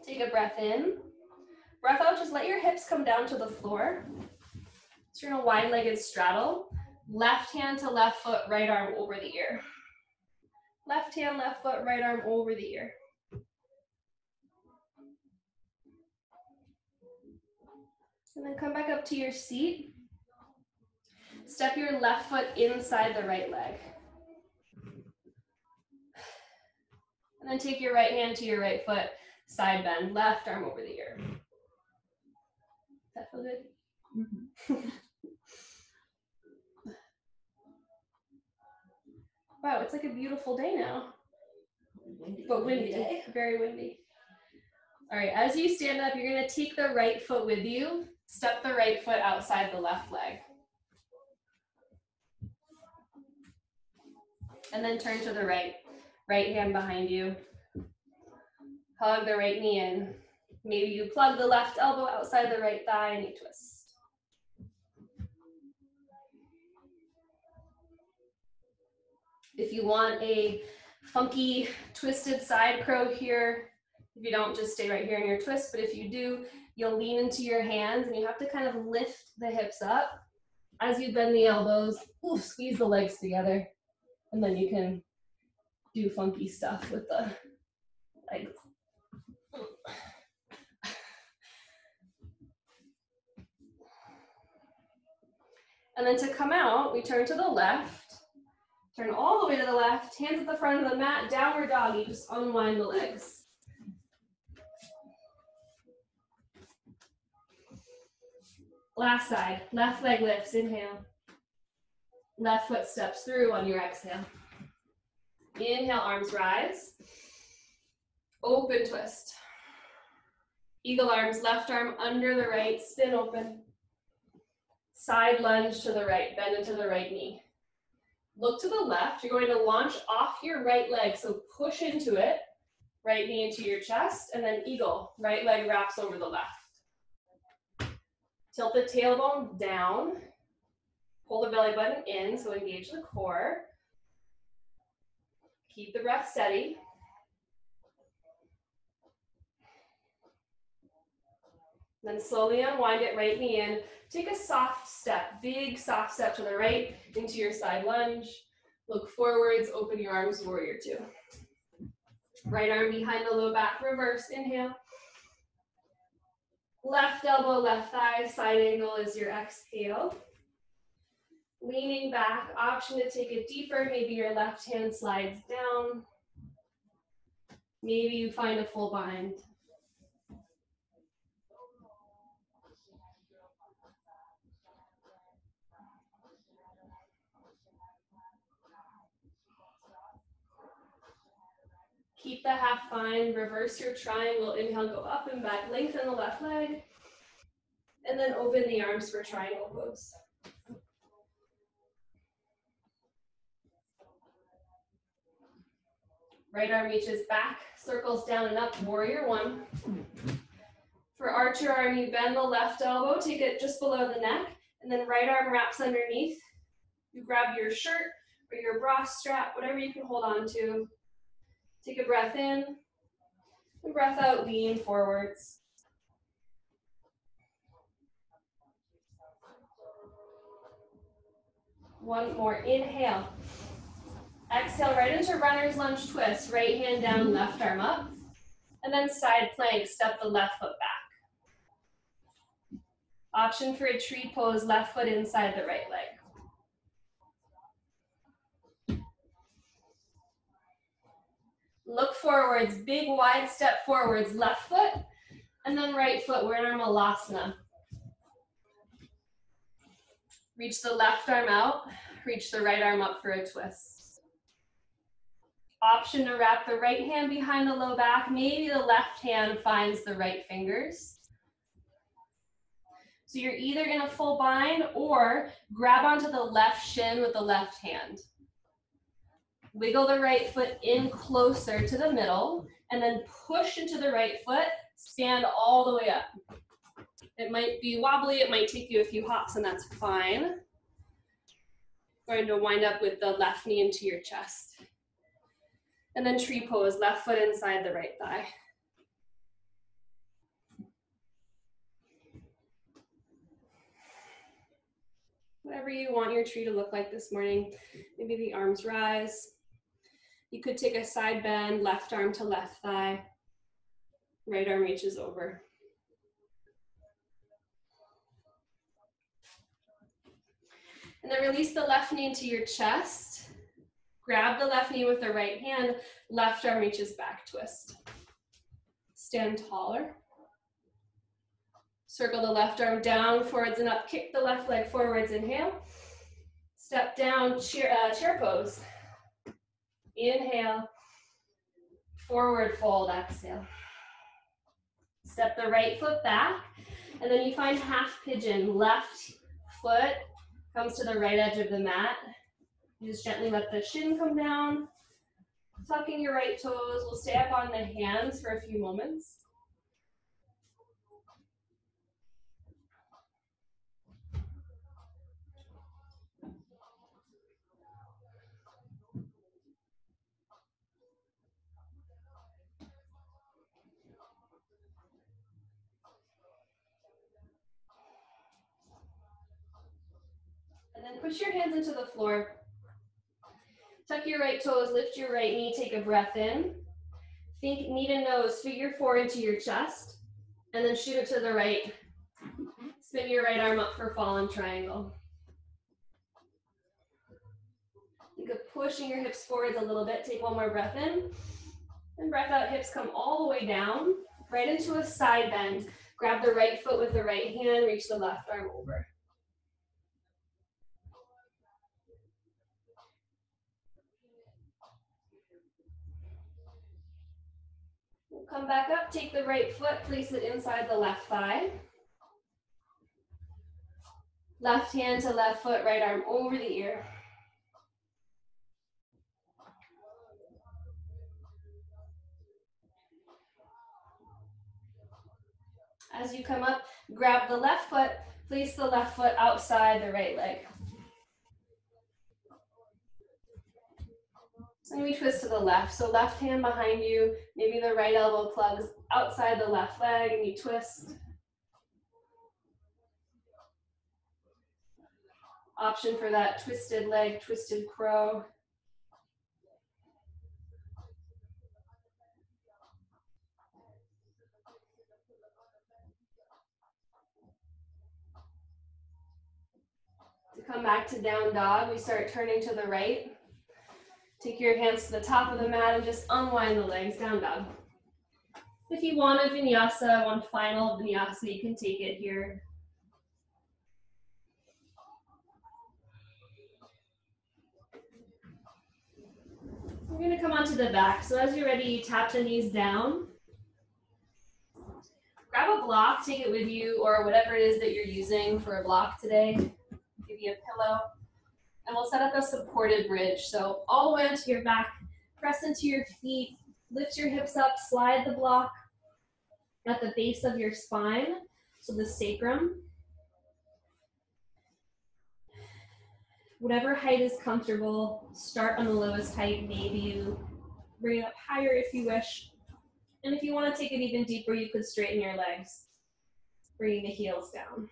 Take a breath in. Breath out, just let your hips come down to the floor. So you're in a wide-legged straddle. Left hand to left foot, right arm over the ear. Left hand, left foot, right arm over the ear. And then come back up to your seat. Step your left foot inside the right leg. And then take your right hand to your right foot, side bend, left arm over the ear. Does that feel good? Mm-hmm. Wow, it's like a beautiful day now. But windy, very windy. All right, as you stand up, you're gonna take the right foot with you, step the right foot outside the left leg. And then turn to the right, right hand behind you. Hug the right knee in. Maybe you plug the left elbow outside the right thigh and you twist. If you want a funky twisted side crow here, if you don't, just stay right here in your twist, but if you do, you'll lean into your hands and you have to kind of lift the hips up. As you bend the elbows, squeeze the legs together, and then you can do funky stuff with the legs. And then to come out, we turn to the left, turn all the way to the left, hands at the front of the mat, downward doggy, just unwind the legs. Last side, left leg lifts, inhale. Left foot steps through on your exhale. Inhale, arms rise. Open twist. Eagle arms, left arm under the right, spin open. Side lunge to the right, bend into the right knee. Look to the left, you're going to launch off your right leg, so push into it. Right knee into your chest, and then eagle. Right leg wraps over the left. Tilt the tailbone down. Pull the belly button in, so engage the core. Keep the breath steady. Then slowly unwind it, right knee in. Take a soft step, big soft step to the right into your side lunge. Look forwards, open your arms, warrior two. Right arm behind the low back, reverse, inhale. Left elbow, left thigh, side angle is your exhale. Leaning back, option to take it deeper. Maybe your left hand slides down. Maybe you find a full bind. Keep the half bind, reverse your triangle. Inhale, go up and back, lengthen the left leg. And then open the arms for triangle pose. Right arm reaches back, circles down and up, warrior one. For archer arm, you bend the left elbow, take it just below the neck, and then right arm wraps underneath. You grab your shirt or your bra strap, whatever you can hold on to. Take a breath in, and breath out, lean forwards. One more, inhale. Exhale right into runner's lunge twist, right hand down, left arm up. And then side plank, step the left foot back. Option for a tree pose, left foot inside the right leg. Look forwards, big wide step forwards, left foot, and then right foot, we're in our malasana. Reach the left arm out, reach the right arm up for a twist. Option to wrap the right hand behind the low back, maybe the left hand finds the right fingers. So you're either in a full bind or grab onto the left shin with the left hand. Wiggle the right foot in closer to the middle and then push into the right foot, stand all the way up. It might be wobbly, it might take you a few hops and that's fine. Going to wind up with the left knee into your chest. And then tree pose, left foot inside the right thigh. Whatever you want your tree to look like this morning. Maybe the arms rise. You could take a side bend, left arm to left thigh. Right arm reaches over. And then release the left knee into your chest. Grab the left knee with the right hand. Left arm reaches back, twist. Stand taller. Circle the left arm down, forwards and up. Kick the left leg forwards, inhale. Step down, chair pose. Inhale. Forward fold, exhale. Step the right foot back, and then you find half pigeon. Left foot comes to the right edge of the mat. You just gently let the shin come down. Tucking your right toes. We'll stay up on the hands for a few moments. And then push your hands into the floor. Tuck your right toes, lift your right knee, take a breath in. Think knee to nose, figure four into your chest, and then shoot it to the right. Spin your right arm up for fallen triangle. Think of pushing your hips forwards a little bit. Take one more breath in. And breath out, hips come all the way down, right into a side bend. Grab the right foot with the right hand, reach the left arm over. We'll come back up, take the right foot, place it inside the left thigh. Left hand to left foot, right arm over the ear. As you come up, grab the left foot, place the left foot outside the right leg. And we twist to the left. So left hand behind you, maybe the right elbow plugs outside the left leg and you twist. Option for that twisted leg, twisted crow. To come back to down dog, we start turning to the right. Take your hands to the top of the mat and just unwind the legs, down dog. If you want a vinyasa, one final vinyasa, you can take it here. We're going to come onto the back. So as you're ready, you tap the knees down. Grab a block, take it with you, or whatever it is that you're using for a block today. Give you a pillow. And we'll set up a supported bridge. So all the way onto your back, press into your feet, lift your hips up, slide the block at the base of your spine, so the sacrum. Whatever height is comfortable, start on the lowest height. Maybe you bring it up higher if you wish. And if you want to take it even deeper, you could straighten your legs, bringing the heels down.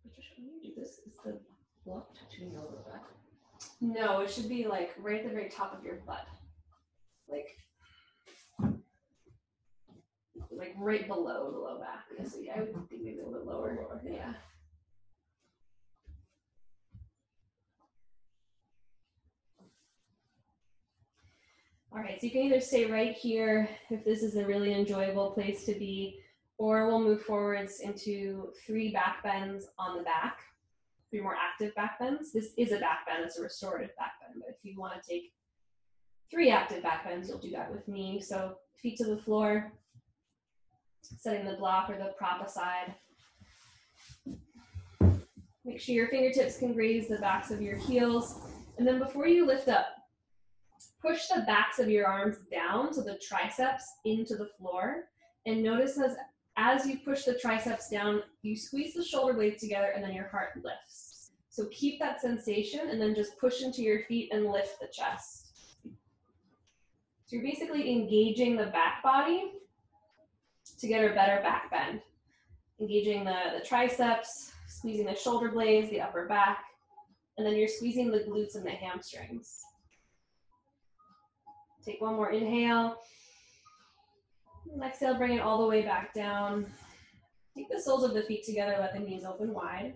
Patricia, when you do this, is the block touching your lower back? No, it should be like right at the very top of your butt. Like right below the low back. So yeah, I would think maybe a little bit lower. Yeah. All right, so you can either stay right here if this is a really enjoyable place to be, or we'll move forwards into 3 back bends on the back, 3 more active back bends. This is a back bend, it's a restorative back bend, but if you want to take 3 active back bends, you'll do that with me. So feet to the floor, setting the block or the prop aside. Make sure your fingertips can graze the backs of your heels. And then before you lift up, push the backs of your arms down, so the triceps into the floor. And notice as you push the triceps down, you squeeze the shoulder blades together and then your heart lifts. So keep that sensation and then just push into your feet and lift the chest. So you're basically engaging the back body to get a better back bend. Engaging the triceps, squeezing the shoulder blades, the upper back, and then you're squeezing the glutes and the hamstrings. Take one more inhale. And exhale, bring it all the way back down. Take the soles of the feet together, let the knees open wide.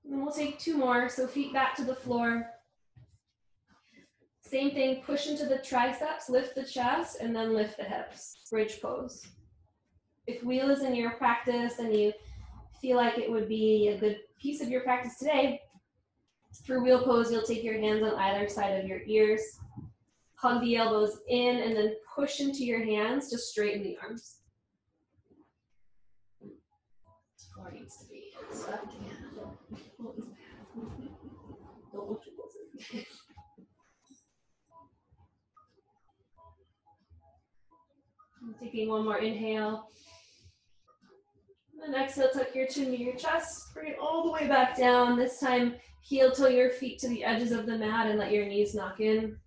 And then we'll take 2 more, so feet back to the floor. Same thing, push into the triceps, lift the chest, and then lift the hips. Bridge pose. If wheel is in your practice and you feel like it would be a good piece of your practice today, for wheel pose, you'll take your hands on either side of your ears, hug the elbows in, and then push into your hands to straighten the arms. This floor needs to be swept again. Don't look too close. Taking one more inhale. And exhale, tuck your chin to your chest. Bring it all the way back down. This time, heel toe your feet to the edges of the mat and let your knees knock in.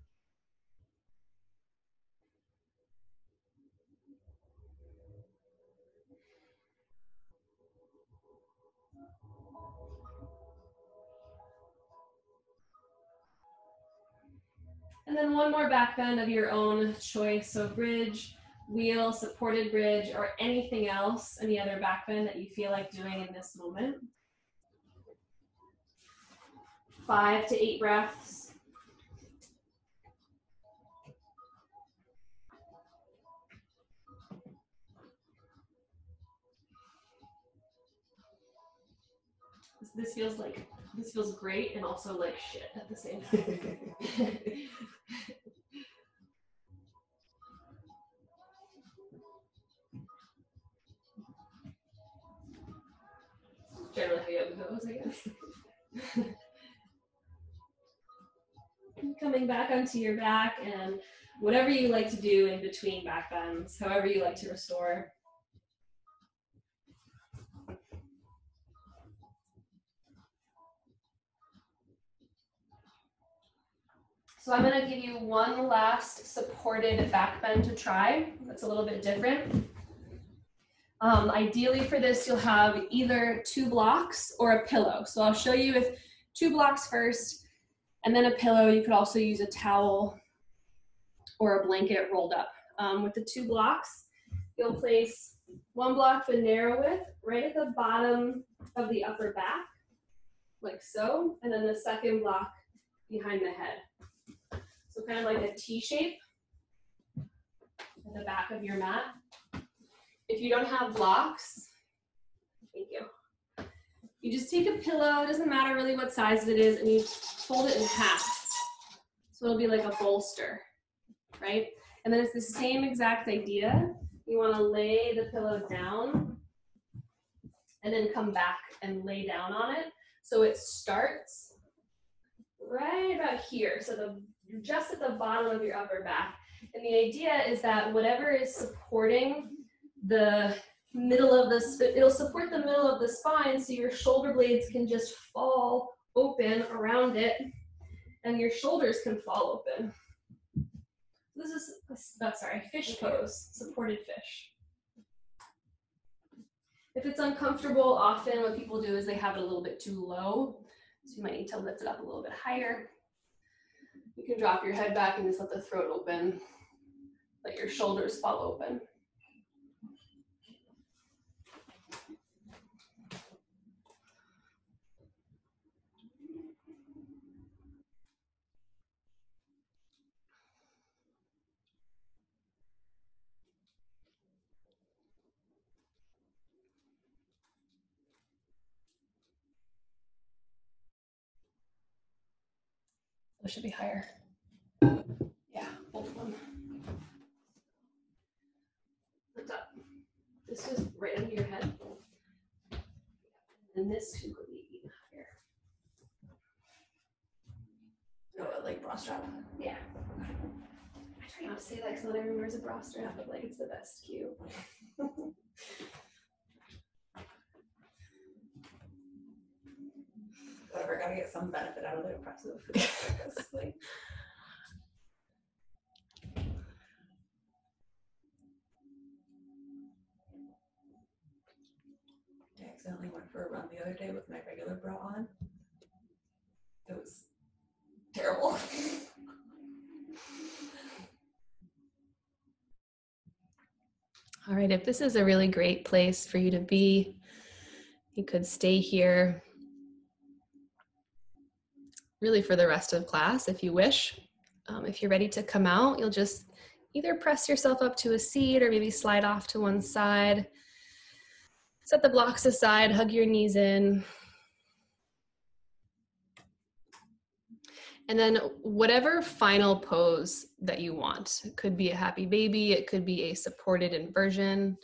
And then one more back bend of your own choice. So bridge, wheel, supported bridge, or anything else, any other back bend that you feel like doing in this moment. 5 to 8 breaths. This feels great and also like shit at the same time. generally how yoga goes, I guess. Coming back onto your back, and whatever you like to do in between back bends, however you like to restore. So I'm going to give you one last supported back bend to try. That's a little bit different. Ideally for this, you'll have either 2 blocks or a pillow. So I'll show you with 2 blocks first, and then a pillow. You could also use a towel or a blanket rolled up. With the 2 blocks, you'll place 1 block the narrow width right at the bottom of the upper back, like so, and then the second block behind the head. So kind of like a T shape at the back of your mat. If you don't have blocks, thank you. You just take a pillow, it doesn't matter really what size it is, and you fold it in half. So it'll be like a bolster, right? And then it's the same exact idea. You want to lay the pillow down and then come back and lay down on it. So it starts right about here. So you're just at the bottom of your upper back. And the idea is that whatever is supporting the middle of it'll support the middle of the spine, so your shoulder blades can just fall open around it and your shoulders can fall open. This is, fish pose, supported fish. If it's uncomfortable, often what people do is they have it a little bit too low. So you might need to lift it up a little bit higher. You can drop your head back and just let the throat open. Let your shoulders fall open. It should be higher. Yeah, both of them. Lift up. This is right under your head. And this should be even higher. Oh, like bra strap? Yeah. I try not to say that because not everyone wears a bra strap, but like it's the best cue. Whatever, gotta get some benefit out of the oppressive. Like, I accidentally went for a run the other day with my regular bra on. It was terrible. All right, if this is a really great place for you to be, you could stay here really for the rest of class if you wish. If you're ready to come out, you'll just either press yourself up to a seat or maybe slide off to one side. Set the blocks aside, hug your knees in. And then whatever final pose that you want. It could be a happy baby, it could be a supported inversion.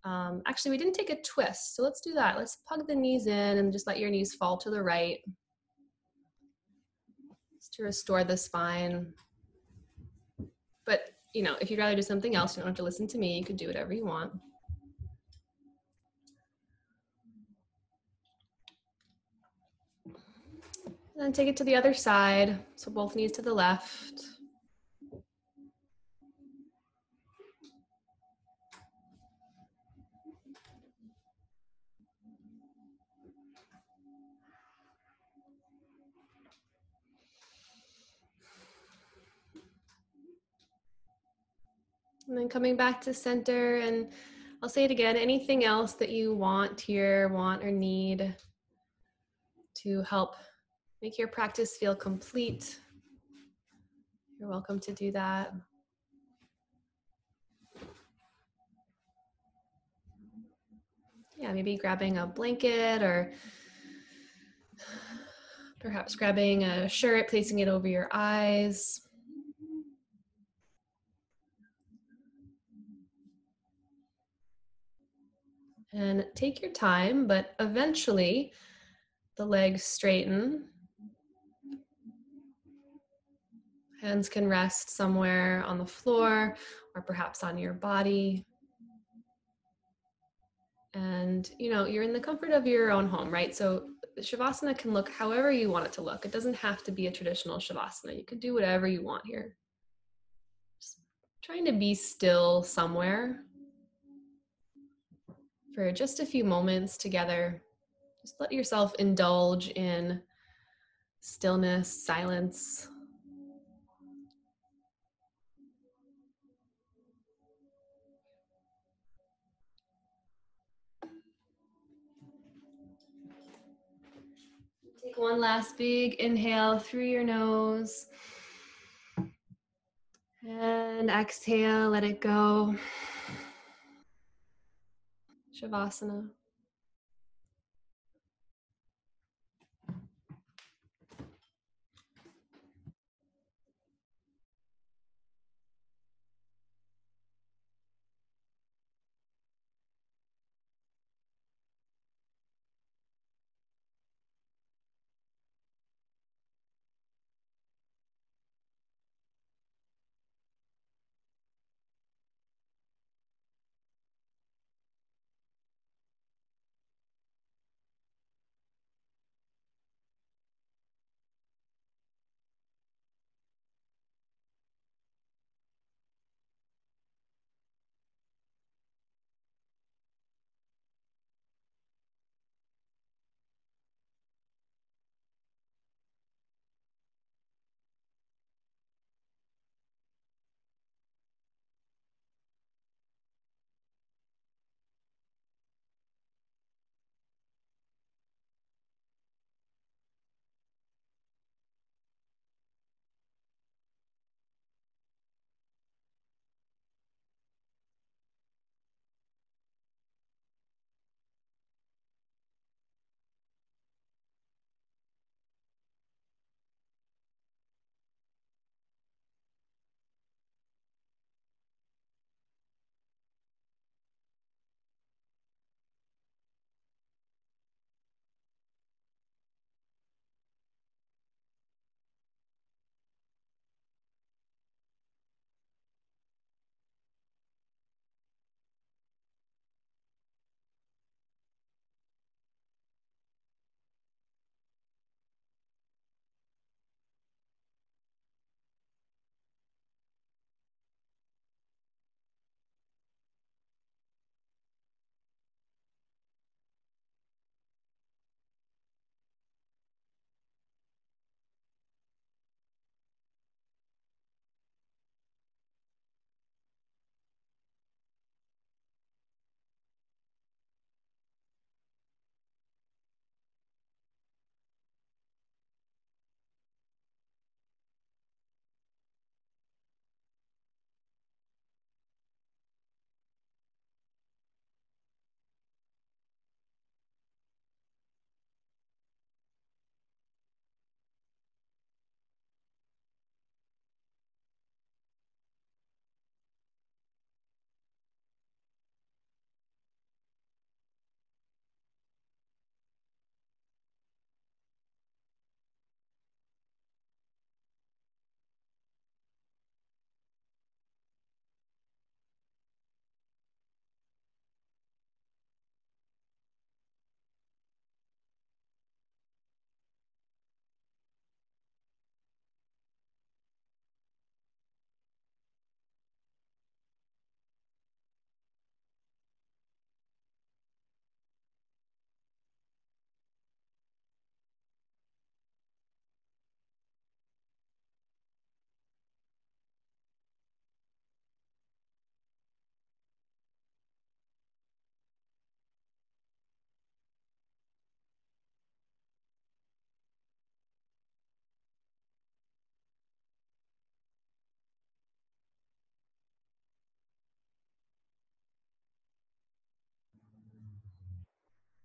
Actually, we didn't take a twist, so let's do that. Let's hug the knees in and just let your knees fall to the right. Just to restore the spine. But, you know, if you'd rather do something else, you don't have to listen to me. You could do whatever you want. And then take it to the other side. So both knees to the left. And then coming back to center, and I'll say it again, anything else that you want here, want or need to help make your practice feel complete, you're welcome to do that. Yeah, maybe grabbing a blanket or perhaps grabbing a shirt, placing it over your eyes. And take your time, but eventually the legs straighten. Hands can rest somewhere on the floor or perhaps on your body. And you're in the comfort of your own home, right? So Shavasana can look however you want it to look. It doesn't have to be a traditional Shavasana. You can do whatever you want here. Just trying to be still somewhere for just a few moments together. Just let yourself indulge in stillness, silence. Take one last big inhale through your nose. And exhale, let it go. Shavasana.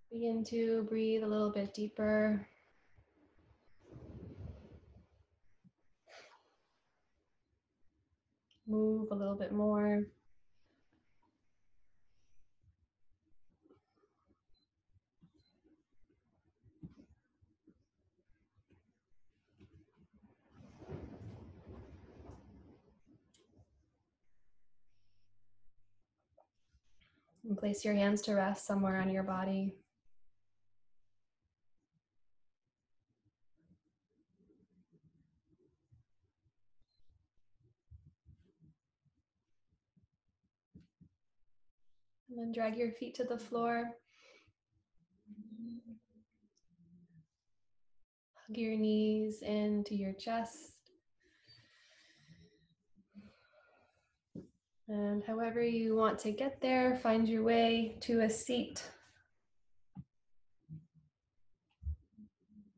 Begin to breathe a little bit deeper. Move a little bit more. And place your hands to rest somewhere on your body. And then drag your feet to the floor. Hug your knees into your chest. And however you want to get there, find your way to a seat.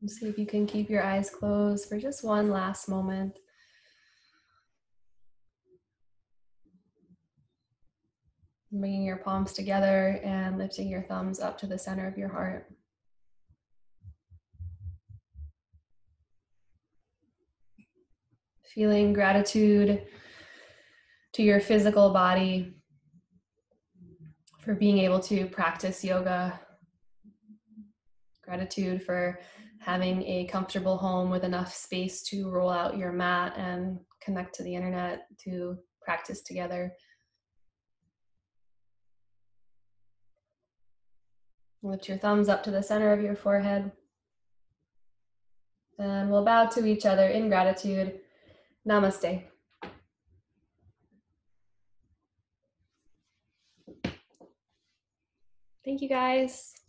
And see if you can keep your eyes closed for just one last moment. Bringing your palms together and lifting your thumbs up to the center of your heart. Feeling gratitude to your physical body for being able to practice yoga. Gratitude for having a comfortable home with enough space to roll out your mat and connect to the internet to practice together. Lift your thumbs up to the center of your forehead. And we'll bow to each other in gratitude. Namaste. Thank you, guys.